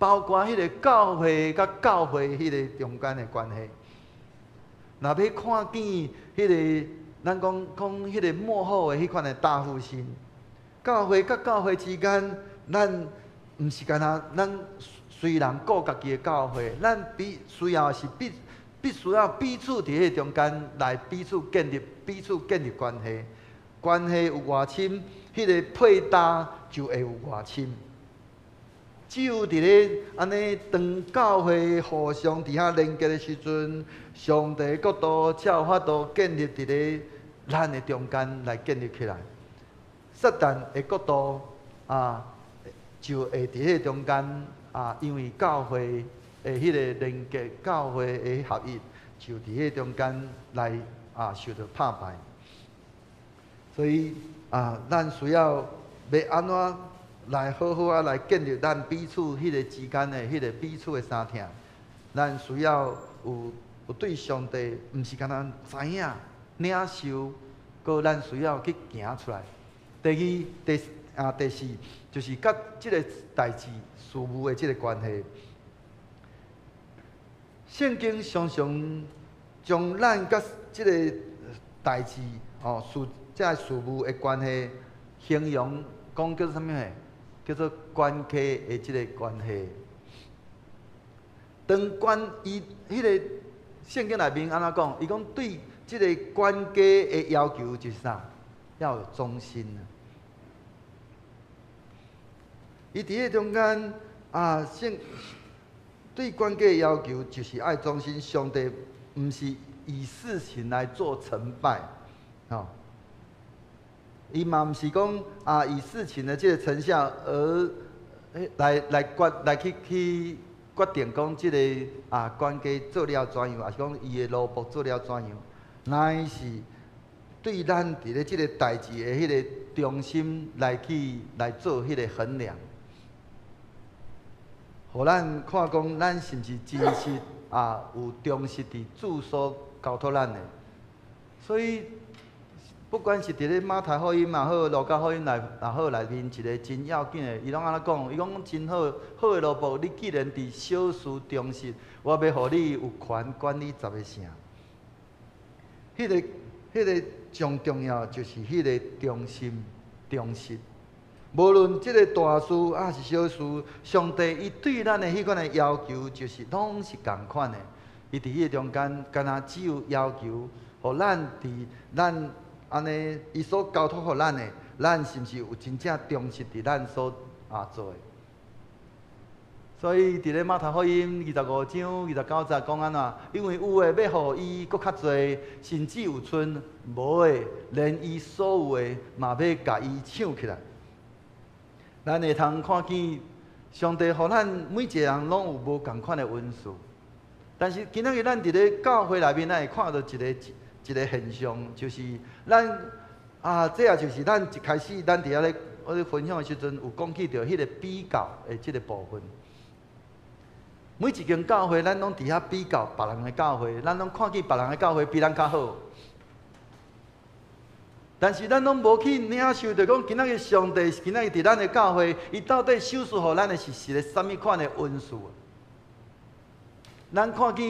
Speaker 4: 包括迄个教会甲教会迄个中间的关系。若要看见迄个咱讲迄个幕后的迄款的大复兴，教会甲教会之间。咱毋是干那，咱虽然顾家己的教会，咱需要是必须要彼此伫迄中间来彼此建立关系。关系有偌深，迄个配搭就会有偌深。只有伫咧安尼当教会互相伫遐连接的时阵，上帝国度才有法度建立伫咧咱的中间来建立起来。撒旦的国度就会伫迄中间因为教会的迄个连接、教会的合一，就伫迄中间来受到打败。所以咱需要安怎来好好来建立咱彼此迄个之间的迄个彼此的相听，咱需要有对上帝，毋是干那知影、领受，搁咱需要去行出来。第四，就是甲即个代志事务的即个关系。圣经常常将咱甲即个代志即个事务的关系形容讲叫做啥物诶？叫做关系的即个关系。当伊迄个圣经内面安怎讲？伊讲对即个关系的要求就是啥？要有忠心啊！伊伫迄中间对关系的要求就是爱忠心。上帝毋是以事情来做成败，伊嘛毋是讲以事情的即个成效而来去决定讲即个关系做了怎样，还是讲伊的路步做了怎样，乃是对咱伫咧即个代志的迄个忠心来做迄个衡量，互咱看讲咱是毋是真实有忠实伫主所交托咱的。所以不管是伫咧马太福音也好，路加福音也好内面一个真要紧的，伊拢安怎讲？伊讲真好的路步，你既然伫小事忠实，我要互你有权管理10个城。迄个上重要就是迄个忠心、忠实。无论即个大事是小事，上帝伊对咱的迄款的要求，就是拢是共款的。伊伫迄个中间，敢若只有要求，互咱伫咱安尼，伊所交托互咱的，咱是毋是有真正忠实伫咱所做的？所以伫咧马太福音25章29节讲安怎？因为有诶要互伊搁较侪，甚至有剩；无诶，连伊所有诶嘛要甲伊抢起来。咱会通看见上帝互咱每一个人拢有无共款诶恩赐，但是今仔日咱伫咧教会内面，咱会看到一个现象，就是咱这也就是咱一开始咱伫遐咧分享诶时阵有讲起到迄个比较诶即个部分。每一间教会，咱拢伫遐比较别人的教会，咱拢看见别人的教会比咱较好。但是咱拢无去领受着讲，今仔日上帝今仔日伫咱的教会，伊到底授予互咱的是一个什么款的恩赐？咱看见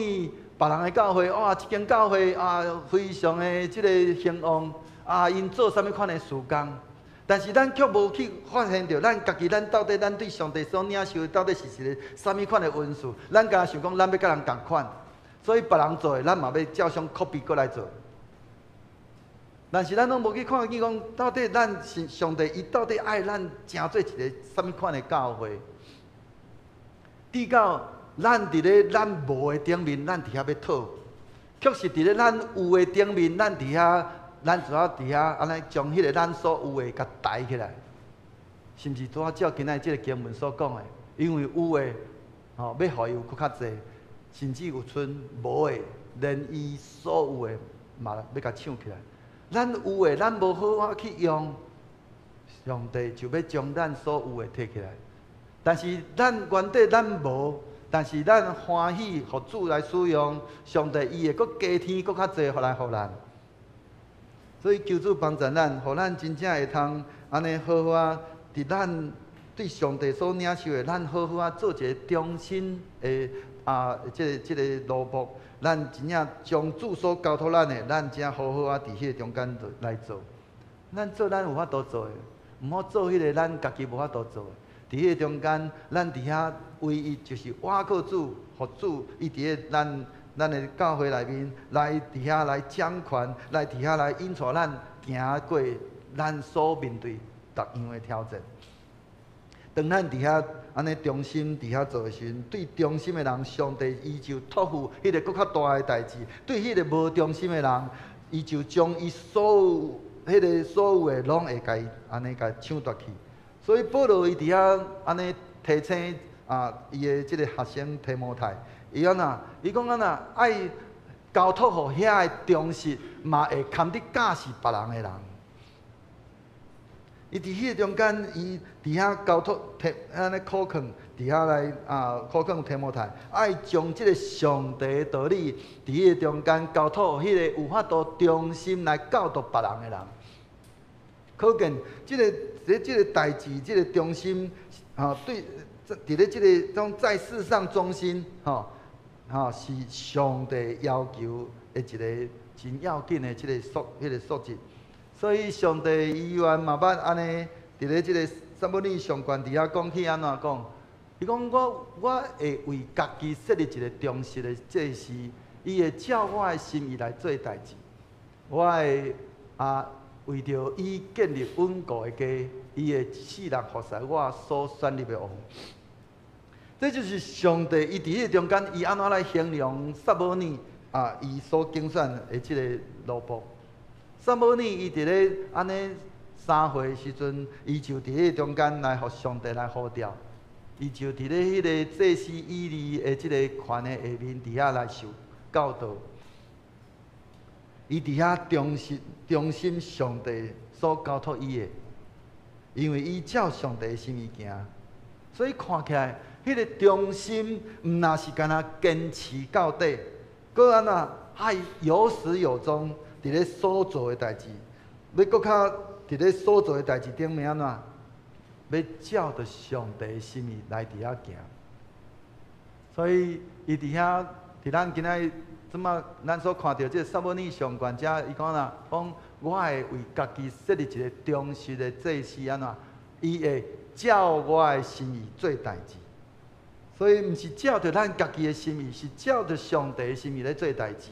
Speaker 4: 别人的教会，一间教会非常的即个兴旺，因做什么款的事工？但是咱却无去发现到，咱家己到底咱对上帝所领受的到底是一个什么款的恩赐？咱敢想讲，咱要甲人同款，所以别人做的，咱嘛要照相 copy 过来做。但是咱拢无去看见讲，到底咱是上帝，伊到底爱咱成做一个什么款的教会？直到咱伫咧咱无的顶面，咱伫遐要讨；却是伫咧咱有的顶面，咱伫遐。咱主要伫遐安尼将迄个咱所有诶甲抬起来，甚至拄啊照今仔即个经文所讲诶，因为有诶要互伊有搁较济，甚至有剩无诶，连伊所有诶嘛要甲抢起来。咱有诶，咱无好好去用，上帝就要将咱所有诶摕起来。但是咱原底咱无，但是咱欢喜互主来使用，上帝伊会搁加添搁较济，互咱。所以求主帮助咱，互咱真正会通安尼好好伫咱对上帝所领受的，咱好好做一个忠心的即个路步。咱真正将主所交托咱的，咱真好好伫迄个中间来做。咱做咱有法度做的，毋好做迄个咱家己无法度做的。伫迄个中间，咱伫遐唯一就是倚靠主，互主伊伫个咱的教会内面来伫遐来掌权，来伫遐来引带咱行过咱所面对逐样的挑战。当咱伫遐安尼忠心伫遐做的时阵，对忠心的人，上帝伊就托付迄个搁较大的代志；对迄个无忠心的人，伊就将伊所有迄个所有的拢会甲伊安尼甲抢夺去。所以保罗伊伫遐安尼提醒伊的即个学生提摩太。伊安那？伊讲安那爱交托互遐个忠实，嘛会堪伫教示别人的人。伊伫迄个中间，伊伫遐交托安尼苦劝，伫遐来考讲提摩太，爱将即个上帝的道理伫迄个中间交托迄个有法度忠心来教导别人的人。可见即个代志，即个忠心，对，伫咧即个种在世上忠心，是上帝要求的一个真要紧的即个素质。所以上帝伊愿嘛捌安尼，伫咧即个撒母耳上悬伫遐讲起安怎讲？伊讲我会为家己设立一个忠实的祭司，伊会照我的心意来做代志。我会为着伊建立稳固的家，伊会世人服侍我所选立的王。这就是上帝伊伫迄中间，伊安怎来形容撒母耳伊所竞选的即个罗卜。撒母耳伊伫咧安尼3岁的时阵，伊就伫迄中间来互上帝来呼召。伊就伫咧迄个祭司以利的即个权的下面，伫遐来受教导。伊伫遐忠心上帝所交托伊的，因为伊照上帝的心意行，所以看起来迄个忠心，毋若是干那坚持到底，搁安那还有始有终伫咧所做的代志，要搁较伫咧所做的代志顶面安怎？要照着上帝的心意来伫遐行，所以伊伫遐，伫咱今仔即马咱所看到即个撒母耳上悬者，伊讲啦，讲我会为家己设立一个忠实的祭司安怎？伊会照我的心意做代志，所以毋是照着咱家己的心意，是照着上帝的心意来做代志。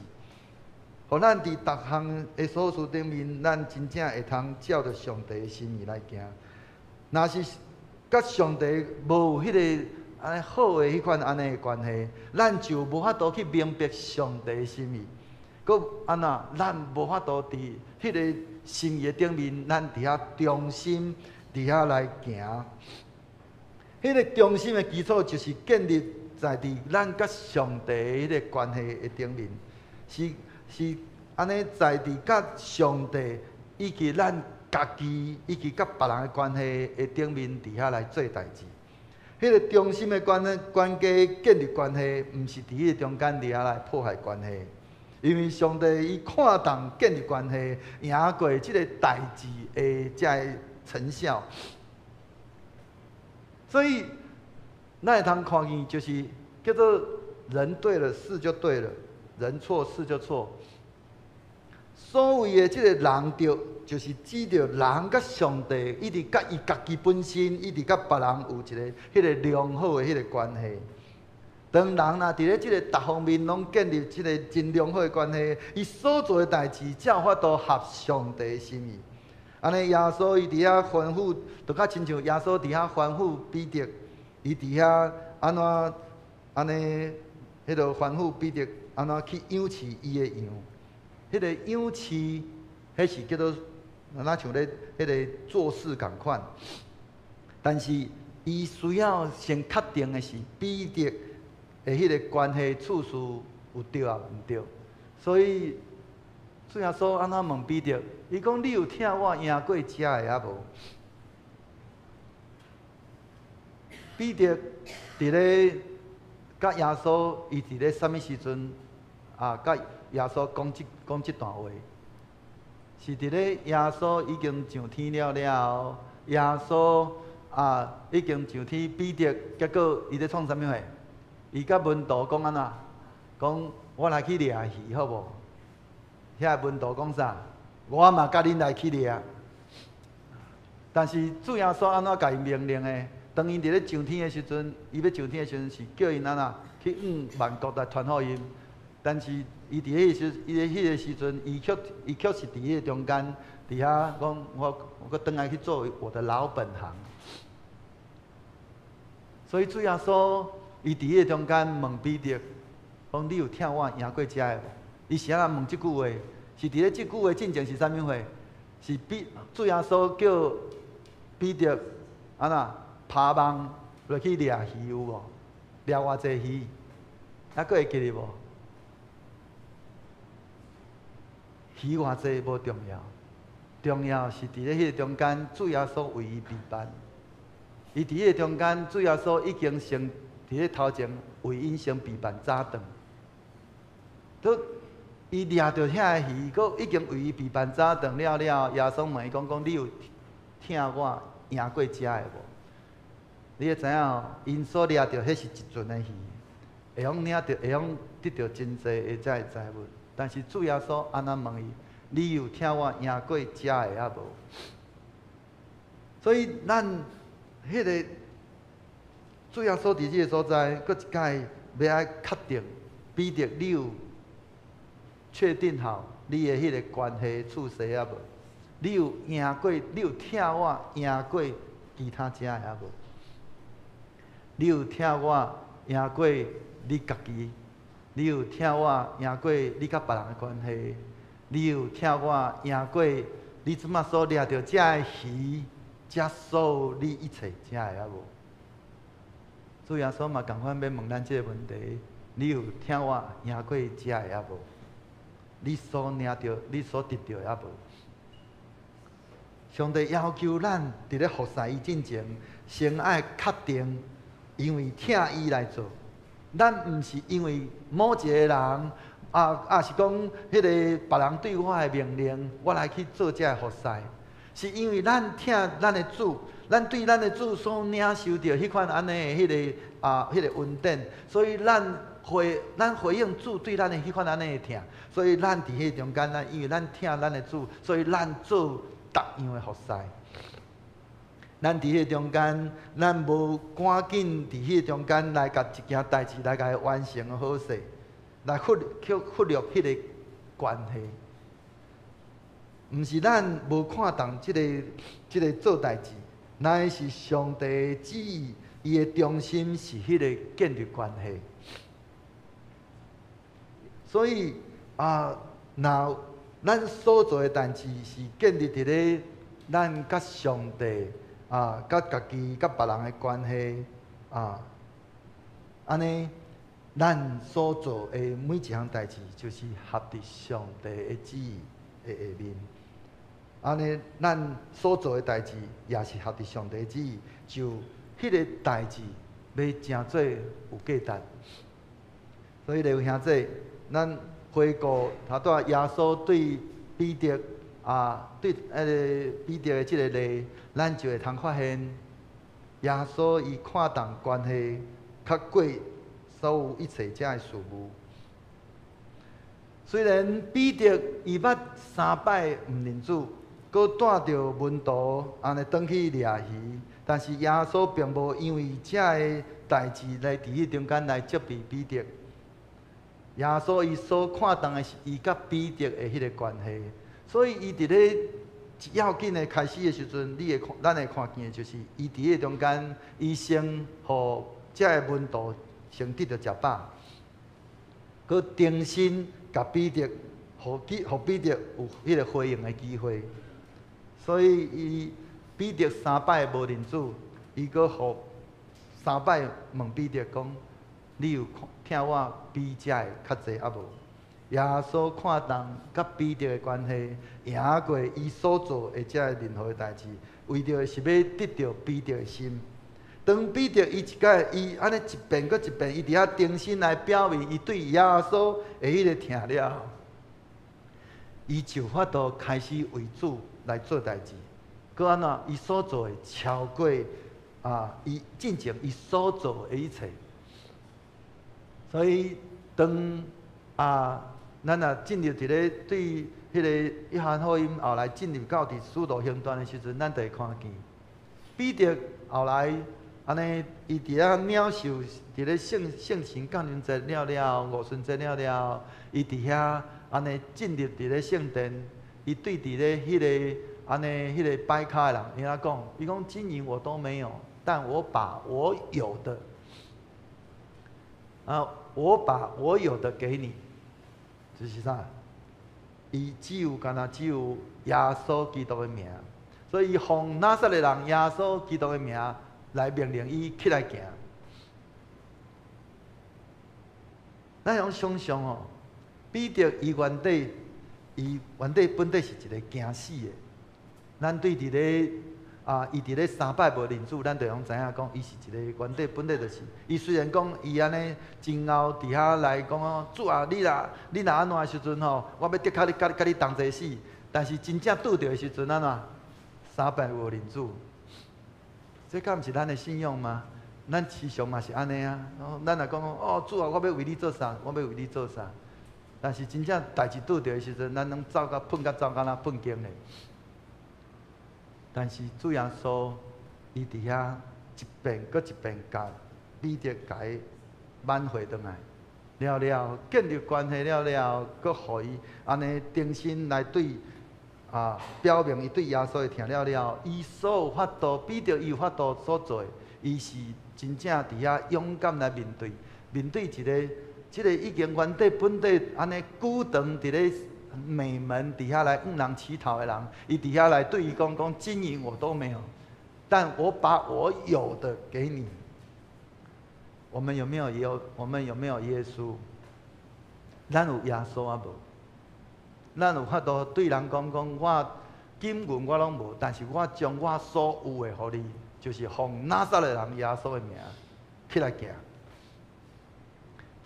Speaker 4: 互咱伫逐项的所事顶面，咱真正会通照着上帝的心意来行。若是甲上帝无有迄个安尼好的迄款安尼的关系，咱就无法度去明白上帝的心意。佮安那，咱无法度伫迄个心意顶面，咱伫遐忠心，伫遐来行。迄个忠心的基础，就是建立在伫咱甲上帝的迄个关系的顶面，是安尼在伫甲上帝以及咱家己以及甲别人的关系的顶面，伫遐来做代志。迄个忠心的关系建立关系，毋是伫迄个中间伫遐来破坏关系。因为上帝伊看重建立关系，赢过即个代志的遮成效。所以，咱会通看见，就是叫做人对了，事就对了；人错，事就错。所谓的即个人着，就是指着人甲上帝，一直甲伊家己本身，一直甲别人有一个迄个良好的迄个关系。当人若伫咧即个各方面拢建立即个真良好的关系，伊所做的代志才有法度合上帝的心意。安尼耶稣伊伫遐吩咐，就较亲像耶稣伫遐吩咐彼得，伊伫遐安尼，迄个吩咐彼得安怎去养饲伊的羊。迄个养饲，迄是叫做若像咧迄个做事共款。但是伊需要先确定的是彼得的迄个关系处事有对啊毋对，所以主耶稣安怎问彼得？伊讲：你有听我赢过遮的啊无？彼得伫咧甲耶稣，伊伫咧啥物时阵甲耶稣讲即段话？是伫咧耶稣已经上天了，耶稣已经上天，彼得结果伊咧创啥物货？伊甲门徒讲安怎？讲我来去掠鱼好无？遐门徒讲啥？我嘛甲恁来去掠。但是主耶稣安怎甲伊命令的？当因伫咧上天的时阵，伊要上天的时阵是叫因安怎去万国来传福音。但是伊伫迄个时阵，伊却是伫迄个中间，伫遐讲我搁转来去做我的老本行。所以主耶稣伊伫迄个中间问彼得，讲你有听我赢过遮的无？伊是安怎问即句话？是伫咧即句话进前是啥物话？是主耶稣叫彼得安怎爬网落去掠鱼有无？掠偌济鱼？还佫会记得无？鱼偌济无重要，重要是伫咧迄个中间，主耶稣为伊备办。伊伫迄中间，主耶稣已经先伫咧头前为因先备办早顿。都伊掠着遐个鱼，佮已经为伊备办早顿了了。耶稣问伊讲：你有听我赢过食的无？你会知影哦，因所掠着迄是一船的鱼，会用领着，会用得到真济的遮的财物。但是主耶稣安那问伊：你有听我赢过食的啊无？所以咱迄个主耶稣伫即个所在，搁一摆要爱确定，彼得你有确定好你的迄个关系处势啊无？你有赢过？你有听我赢过其他遮的啊无？你有听我赢过你家己？你有听我赢过你甲别人的关系？你有听我赢过你即马所掠着遮的鱼？遮所有你一切食的啊无？主耶稣嘛共款要问咱即个问题：你有听我赢过食的啊无？你所领着、你所得到的啊无？上帝要求咱伫咧服侍伊之前，先爱确定，因为听伊来做。咱毋是因为某一个人是讲迄个别人对我的命令，我来去做遮服侍。是因为咱听咱的主，咱对咱的主所领受到迄款安尼的迄个恩典，所以咱回应主对咱的迄款安尼的听，所以咱伫迄中间，因为咱听咱的主，所以咱做逐样的服侍。咱伫迄中间，咱无赶紧伫迄中间来甲一件代志来甲伊完成好势，来忽略迄个关系。毋是咱无看重即个做代志，乃是上帝的旨意，伊的中心是迄个建立关系。所以若咱所做的代志是建立伫咧咱甲上帝甲家己、甲别人的关系安尼咱所做的每一项代志，就是合伫上帝的旨意的下面。安尼，咱所做的代志也是合伫上帝的旨意，就迄个代志要真做有价值。所以，弟兄兄弟，咱回顾头拄耶稣对彼得对彼得的即个例，咱就会通发现，耶稣伊看重关系，较过所有一切遮的事物。虽然彼得伊捌3摆毋认主。佮带着门徒安尼转去掠鱼，但是耶稣并无因为遮个代志来伫迄中间来责备彼得。耶稣伊所看重的是伊甲彼得的迄个关系，所以伊伫咧要紧的开始的时阵，咱会看见的就是伊伫迄中间，伊先互遮个门徒先得着食饱，佮重新甲彼得互彼得有迄个回应的机会。所以，伊彼得3摆无认主，伊阁互3摆问彼得讲：你有听我比遮的较济啊无？耶稣看重甲彼得的关系，赢过伊所做的遮任何的代志，为着是要得到彼得的心。当彼得伊伊安尼一遍搁一遍，伊伫遐重新来表明伊对耶稣的迄个听了，伊就法度开始为主来做代志，佮安怎？伊所做的超过伊进前伊所做的一切。所以当咱若进入伫咧对迄个约翰福音后来进入到伫使徒行传的时阵，咱就会看见彼得后来安尼，伊伫遐领受伫咧圣神降临节了了，五旬节了了，伊伫遐安尼进入伫咧圣殿。伊对伫咧迄个安尼迄个摆卡的人，伊讲，伊讲金银我都没有，但我把我有的，我把我有的给你，就是啥？伊只有耶稣基督的名，所以奉拿撒勒人耶稣基督的名来命令伊起来行。咱用想象哦，彼得伊原底本底是一个惊死的。咱对伫咧
Speaker 5: 伊伫咧3摆无认主，咱就拢知影讲，伊是一个原底本底就是。伊虽然讲伊安尼真后伫遐来讲哦，主啊，你若安怎的时阵吼，我要得靠你，甲你同齐死。但是真正拄着的时阵安怎？3摆无认主，这敢毋是咱的信仰吗？咱时常嘛是安尼啊。咱若讲哦，主啊，我要为你做啥？我要为你做啥？但是真正代志拄着的时阵，咱拢走到碰那碰经的。但是主耶稣，伊伫遐一遍搁一遍甲彼得甲伊挽回倒来，了建立关系了，搁互伊安尼重新来对表明伊对耶稣的疼了，伊所有法度，彼得伊有法度所做的，伊是真正伫遐勇敢来面对即个已经原底本底安尼久长伫咧美门底下来向人乞讨的人，伊底下来对伊讲金银我都没有，但我把我有的给你。我们有没有耶稣？咱有耶稣啊无？咱有法度对人讲我金银我拢无，但是我将我所有的互你，就是奉拿撒勒人耶稣的名起来行。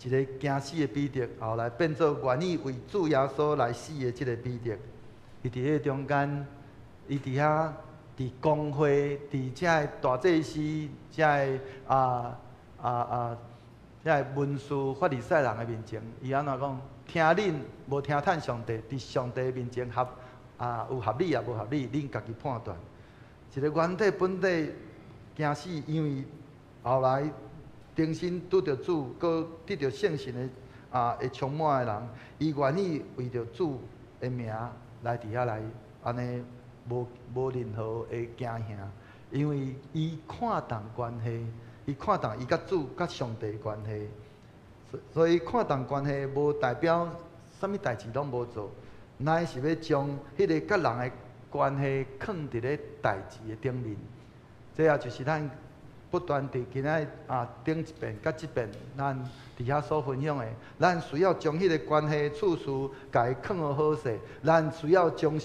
Speaker 5: 一个惊死的彼得，后来变做愿意为主耶稣来死的这个彼得，伊伫迄中间，伊伫遐伫公会，伫遮个大祭司，遮个遮个文士法利赛人的面前，伊安怎讲？听恁无听趁上帝，伫上帝面前有合理也无合理，恁家己判断。一个原底本底惊死，因为后来。重新拄着主，搁得着圣神的会充满的人，伊愿意为着主的名来伫遐来安尼无任何的惊吓，因为伊看重关系，伊看重伊甲主甲上帝的关系，所以看重关系无代表啥物代志拢无做，乃是要将迄个甲人的关系放伫咧代志的顶面，这也就是咱。不断地今仔顶一遍甲一遍，咱伫遐所分享的，咱需要将迄个关系处事，甲伊放好好势。咱需要将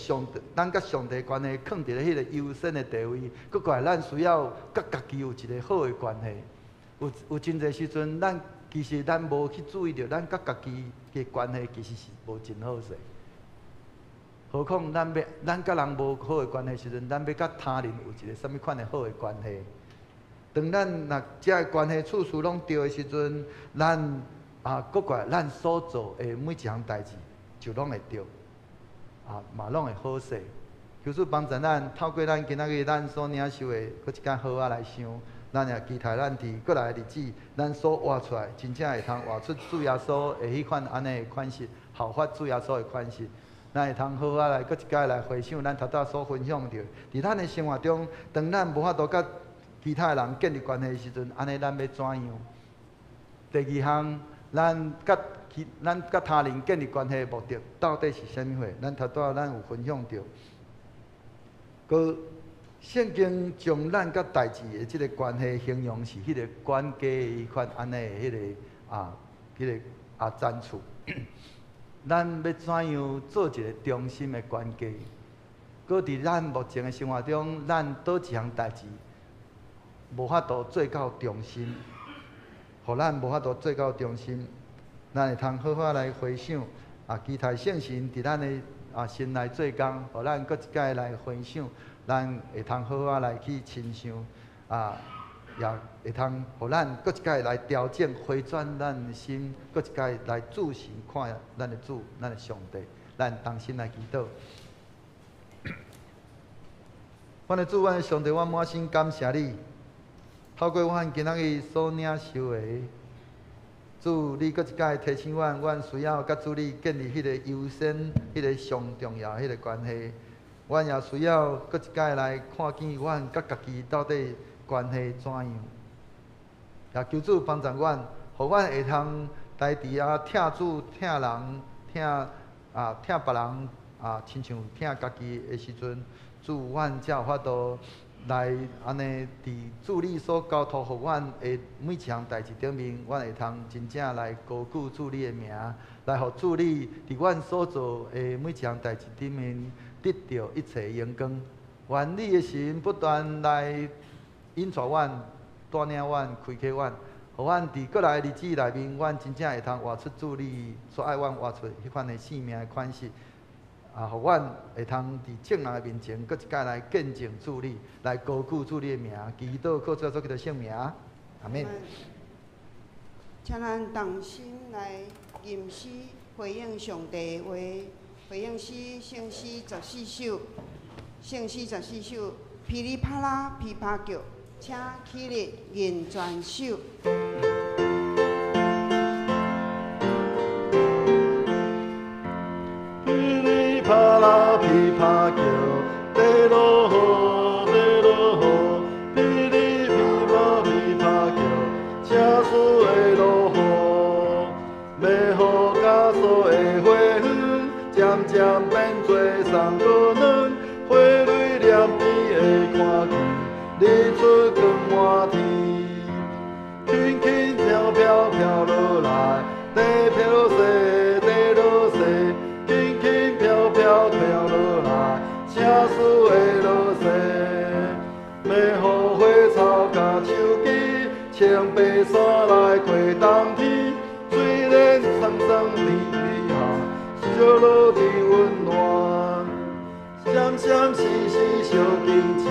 Speaker 5: 咱甲上帝关系放伫咧迄个优先的地位。搁过来，咱需要甲家己有一个好的关系。有真侪时阵，其实咱无去注意到，咱甲家己的关系其实是无真好势。何况咱甲人无好的关系时阵，咱要甲他人有一个什么款的好的关系？当咱若遮个关系处事拢对的时阵，咱搁过来，咱所做的每一项代志就拢会对，嘛拢会好势。求主帮助咱，透过咱今仔日咱所领受的，搁一间好来想，咱也期待咱伫过来的日子，咱所活出来，真正会通活出主耶稣的迄款安尼的款式，效法主耶稣的款式。咱会通好来，搁一间来回想咱头拄所分享着，伫咱的生活中，当咱无法度甲其他人建立关系的时阵，安尼咱要怎样？第二项，咱甲他人建立关系的目的到底是啥物货？咱头拄咱有分享着，佮圣经将咱甲代志的即个关系形容是迄个管家的迄款安尼的迄个赞处。咱要怎样做一个忠心的管家？佮伫咱目前的生活中，咱倒一项代志？无法度做到忠心，互咱无法度做到忠心，咱会通好好来回想，期待圣神伫咱的心内做工，互咱搁一摆来分享，咱会通好好来去亲像，也会通互咱搁一摆来调整回转咱的心，搁一摆来自信看咱的主，咱的上帝，咱同心来祈祷。阮的主，阮的上帝，我满心感谢你。透过阮今仔日所领受的，主，你搁一摆提醒阮需要甲主你建立迄个优先、迄个上重要迄个关系。阮也需要搁一摆来看见阮甲家己到底关系怎样。也求主帮助阮，互阮会通来伫疼主、疼人、疼别人亲像疼家己的时阵，主，阮才有法度。来安尼，伫主你所交托互阮的每一项代志顶面，阮会通真正来高举主你的名，来互主你伫阮所做的每一项代志顶面得到一切荣光。愿你的神不断来引带阮、带领阮、开启阮，互阮伫过来的日子内面，阮真正会通活出主你所爱阮活出迄款的生命的款式。啊，互阮会通伫众人的面前，搁一摆来见证主你，来高举主你的名，祈祷靠主耶稣基督的圣名，阿免。
Speaker 3: 请咱同心来吟诗回应上帝的话，回应诗圣诗14首，圣诗14首，噼里啪啦琵琶叫，请起立吟全首。
Speaker 4: 啪啦琵琶叫，地落雨，地落雨，噼里琵琶琵琶叫，车水会落雨，要互枷锁的花园渐渐变做三个软，花蕊两边会看见，日出光满天，轻轻飘飘飘落来，地飘雪，地落雪。飘飘落来，车水会落雪，要互花草甲树枝穿白伞来过冬天。虽然苍苍天边下，小路的温暖，闪闪烁烁小景致，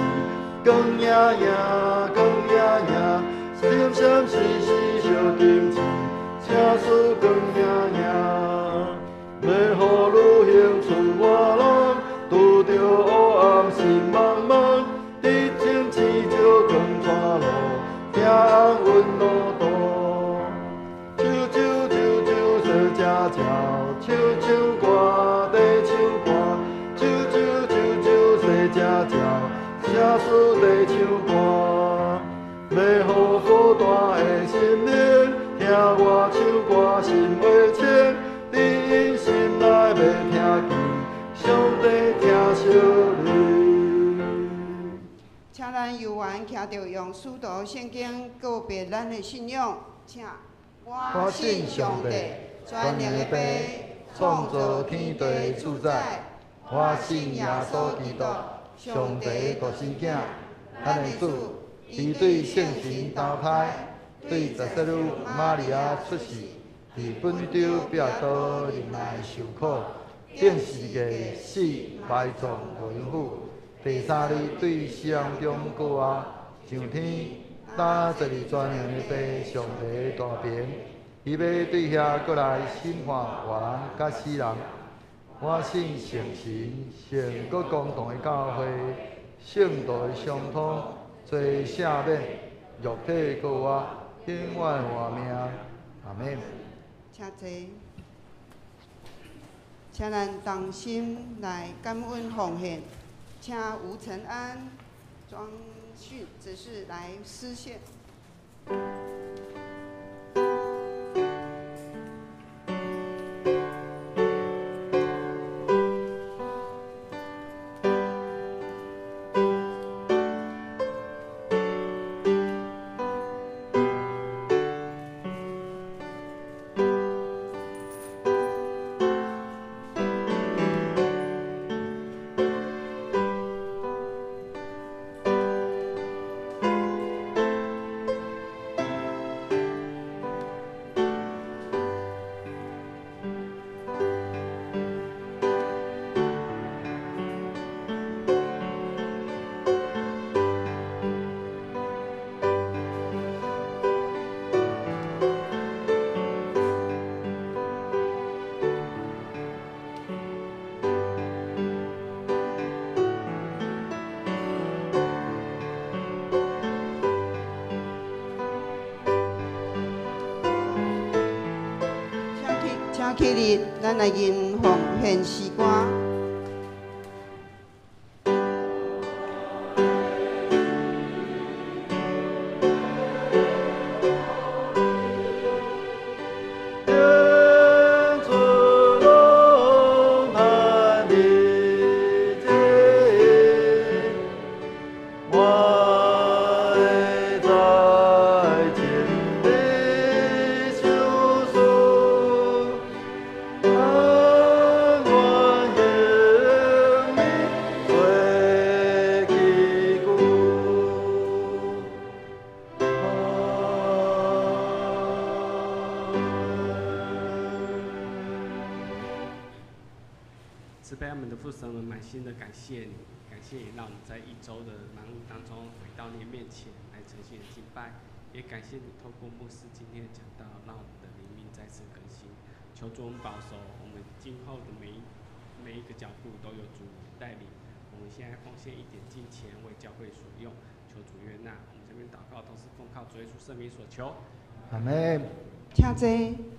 Speaker 4: 光影影，光影影，闪闪烁烁小景致，车水光影影。要互女行出外人，拄着黑暗心茫茫，日前青石光带路，听红运路途。啾啾啾啾说家教，唱唱歌地唱歌，啾啾啾啾说家教，车水地唱歌。要互孤单的心灵，听我唱歌心话切。你因心内要听见，上帝听小你。
Speaker 3: 请咱游玩徛着用使徒圣经告别咱的信仰，请我信上帝，全能的父，创造天地自在。
Speaker 5: 我信耶稣基督，上帝的独生囝，咱的主，伊对圣神投胎，对十色女玛利亚出世。伫本州壁刀林内受苦，顶四个死，埋葬无因府。第三日对死人中过活，上天打12全能的父上帝大病，伊要对遐过来审判活人甲死人。我信圣神，圣国公堂的教会，圣道的相通，做赦免，肉体过活，永远活命。阿免。
Speaker 3: 请坐，请咱同心来感恩奉献，请吴承安、庄训执事来施献。请起立，咱来吟奉献诗歌。
Speaker 4: 我
Speaker 6: 慈悲我们的父神，我们满心的感谢你，感谢你让我们在一周的忙碌当中回到你的面前来诚心的敬拜，也感谢你透过牧师今天的讲道，让我们的灵命再次更新。求主我们保守我们今后的每一个脚步都有主带领。我们现在奉献一点金钱为教会所用，求主悦纳。我们这边祷告都是奉靠主耶稣圣名所求。
Speaker 5: 阿门。
Speaker 3: 请坐。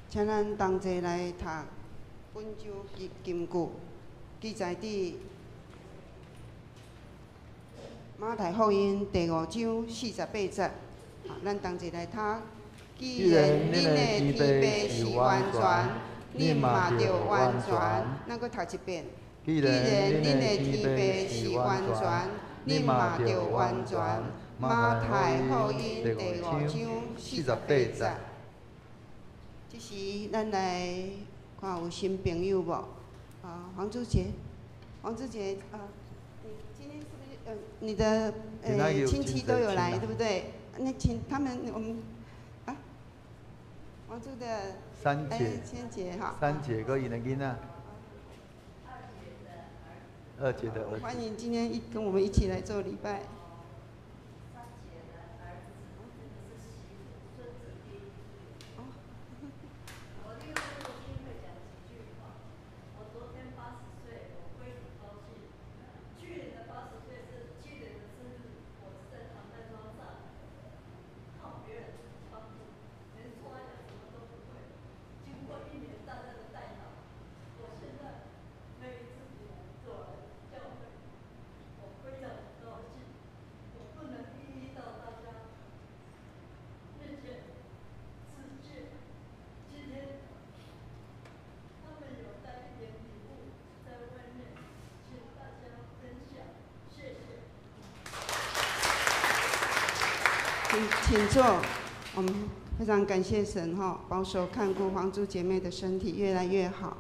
Speaker 3: 请咱同齐来读本周金句，记载伫马太福音第5章48节。咱同齐来读。既然恁的天父是完全，恁嘛着完全。咱搁读一遍。既然恁的天父是完全，恁嘛着完全。马太福音第5章48节。这时，咱来看有新朋友无？黄祖杰，你今天是不是你的亲戚都有来，对不对？那请他们我们黄祖的
Speaker 5: 三姐，
Speaker 3: 千姐哈，
Speaker 5: 三姐跟伊的囡仔，二姐的儿子，
Speaker 3: 欢迎今天跟我们一起来做礼拜。请坐。我们非常感谢神哈，保守看顾黄珠姐妹的身体越来越好。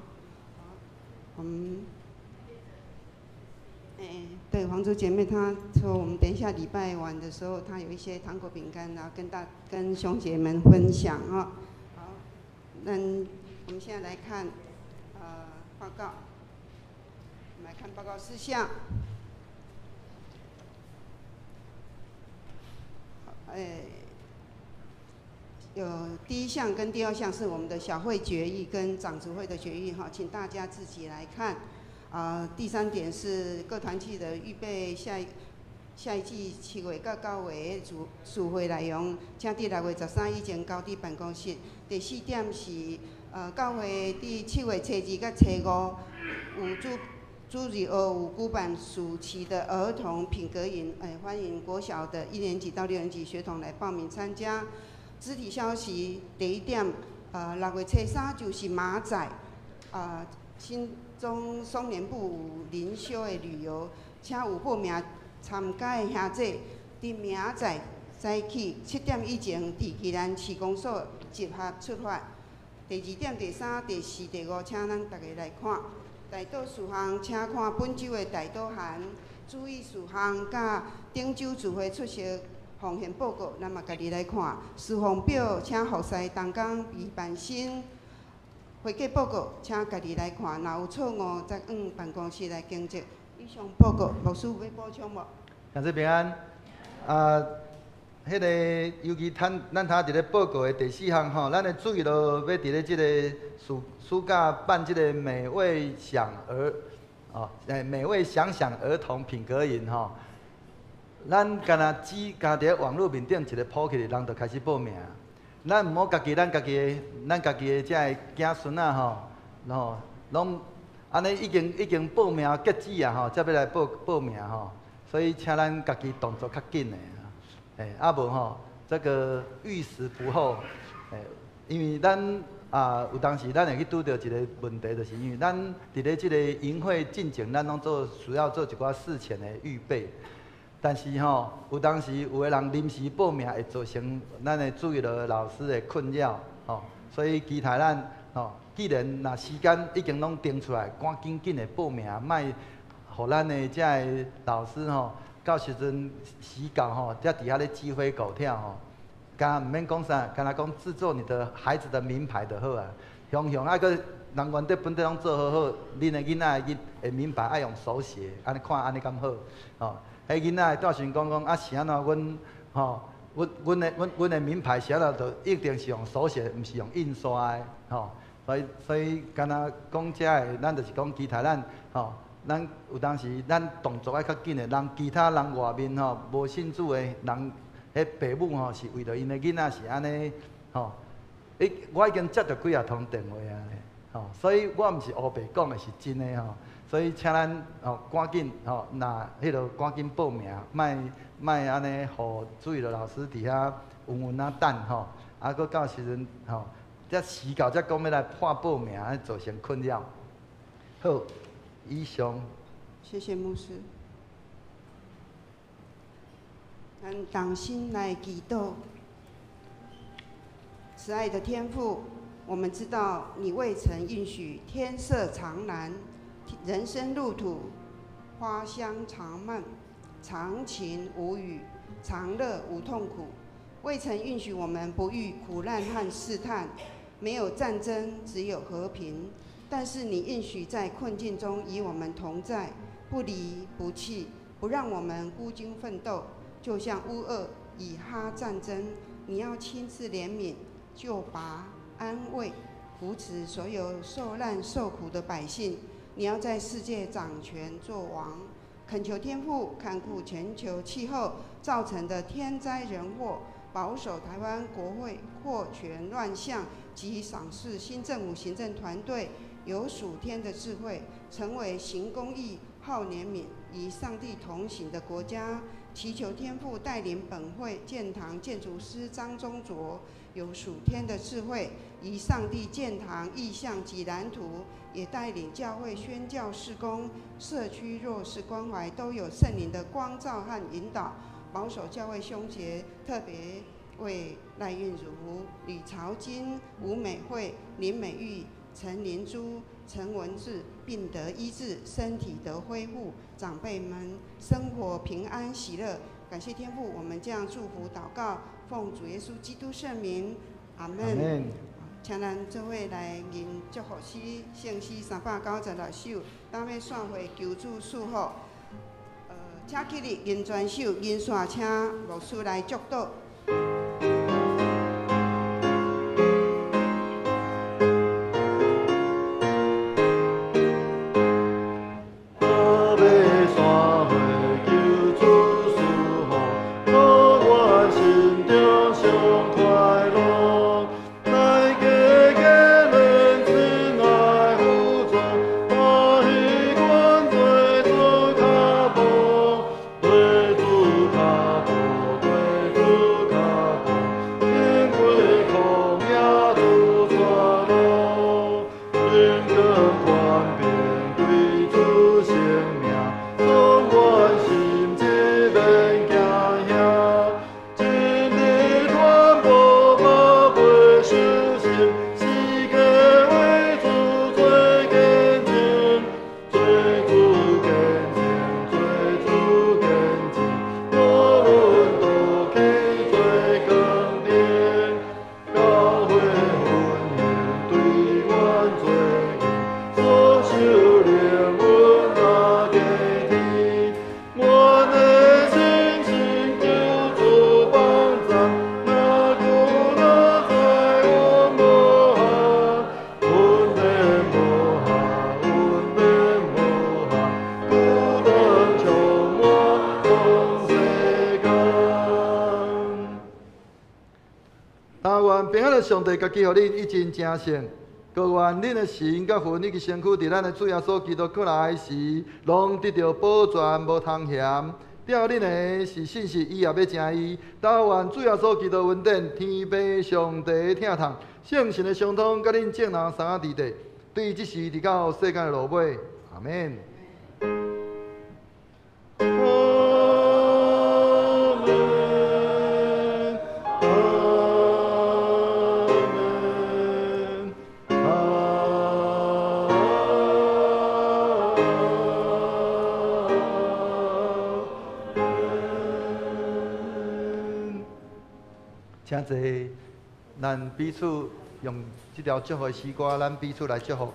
Speaker 3: 我们，对黄珠姐妹，她说我们等一下礼拜晚的时候，她有一些糖果饼干，然后跟兄姐们分享哈。好，那我们现在来看报告，我们来看报告事项。有第1项跟第2项是我们的小会决议跟长执会的决议哈，请大家自己来看。第3点是各团体的预备下一季7月到9月的聚会内容，请伫6月13以前交伫办公室。第4点是教会伫7月初2到初5有主日有举办暑期的儿童品格营，欢迎国小的1年级到6年级学童来报名参加。肢体消息第1点，6月初3就是马仔，新中松年部灵修的旅游，请有报名参加的兄弟，伫明仔早起7点以前伫宜兰市公所集合出发。第2点、第3、第4、第5，请咱大家来看。大道事项，请看本周的大道函、注意事项，甲顶周聚会出席奉献报告，咱嘛家己来看。事项表，请服侍同工备办新会计报告，请家己来看。若有错误，再往办公室来更正。以上报告，牧师有要补充无？
Speaker 5: 感谢平安。迄个尤其咱睇伫咧报告的第4项吼，咱的注意咯，要伫咧即个暑假办即个美味享享儿童品格营吼。咱干那只加伫网络面顶一个铺起，人就开始报名。咱毋好咱家己的遮个囝孙仔吼，拢安尼已经报名截止啊吼，才要来报名吼。所以请咱家己动作较紧的。无吼，这个遇时不候，因为咱有当时咱会去拄到一个问题，就是因为咱伫咧即个营会进前，咱拢需要做一寡事前的预备。但是吼，有当时有个人临时报名会造成咱的注意力老师的困扰吼，所以期待咱吼，既然若时间已经拢定出来，赶紧的报名，莫互咱的遮个老师吼。到时阵时到吼，才伫遐咧指挥狗跳吼，敢毋免讲啥，敢若讲制作你的孩子的名牌就好啊。雄雄啊，个人原底本地拢做好好，恁的囡仔的名牌爱用手写，安尼看安尼敢好？吼，迄囡仔到时讲啊是安怎阮吼，阮的名牌是安怎，就一定是用手写，毋是用印刷的吼。所以敢若讲遮的，咱就是讲其他咱吼。咱有当时咱动作爱较紧的，人其他人外面吼无信主的人，迄父母吼是为着因的囡仔是安尼吼。我已经接到几啊通电话啊，吼，所以我毋是黑白讲的，是真的吼。所以请咱吼赶紧吼，那迄落赶紧报名，莫安尼，互注意着老师伫遐稳啊等吼，啊，搁到时阵吼，才时到才讲要来破报名，造成困扰。好。以上，
Speaker 3: 谢谢牧师。咱同心来祈祷，慈爱的天父，我们知道你未曾允许天色常蓝，人生路途花香常漫，常晴无雨，常乐无痛苦，未曾允许我们不遇苦难和试探，没有战争，只有和平。但是你应许在困境中与我们同在，不离不弃，不让我们孤军奋斗。就像乌俄以哈战争，你要亲自怜悯、救拔、安慰、扶持所有受难受苦的百姓。你要在世界掌权作王，恳求天父看顾全球气候造成的天灾人祸，保守台湾国会扩权乱象及赏识新政府行政团队有属天的智慧，成为行公义、好怜悯、与上帝同行的国家。祈求天父带领本会建堂建筑师张宗卓有属天的智慧，以上帝建堂意象及蓝图，也带领教会宣教事工、社区弱势关怀都有圣灵的光照和引导，保守教会兄姐，特别为赖韵如、吕朝金、吴美惠、林美玉、陈连珠、陈文志病得医治，身体得恢复，长辈们生活平安喜乐。感谢天父，我们这样祝福祷告，奉主耶稣基督圣名，阿门。请咱做伙来吟祝福诗，圣诗396首，当要散会求主赐福。请起立吟全首，吟线请牧师来祝祷。
Speaker 5: 上帝家己互恁一真正圣，各愿恁的心甲魂以及身躯，伫咱的主耶稣基督过来时，拢得到保全无通嫌。了恁的是信息，以后要正义。但愿主耶稣基督恩典、天父上帝疼痛、圣神的相通，甲恁众人三在地，对即时直到世间的落尾。阿门。请坐，咱彼此用这条祝福的诗歌，咱彼此来祝福。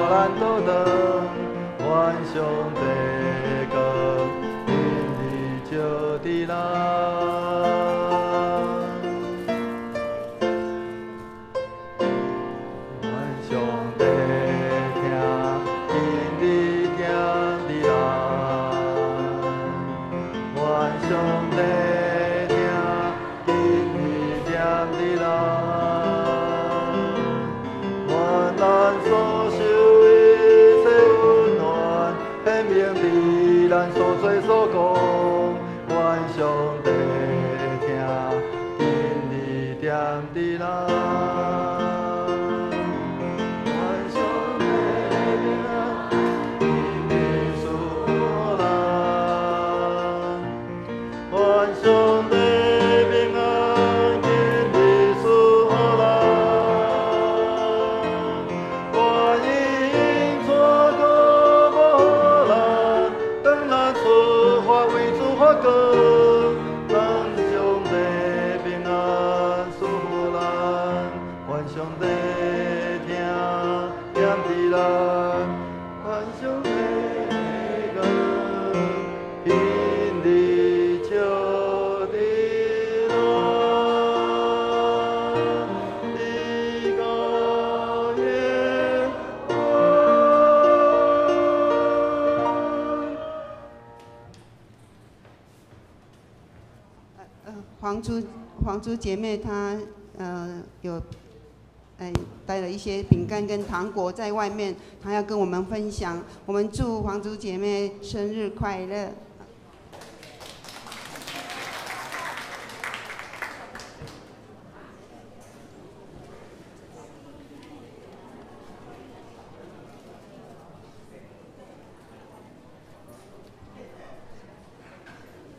Speaker 5: 咱都能愿上帝个因你照的人，愿上帝听因你听的人，愿上帝听因你听的人，愿咱所咱所做所讲，愿上帝听，因你点的人，愿上帝听，因你属人，愿上帝平安，因你属人，愿因错过无人。出发为主发光，咱上帝平安赐福咱，愿上帝听念的人，愿上帝个因你照的人，你个耶
Speaker 3: 黄珠姐妹她有带了一些饼干跟糖果在外面，她要跟我们分享。我们祝黄珠姐妹生日快乐！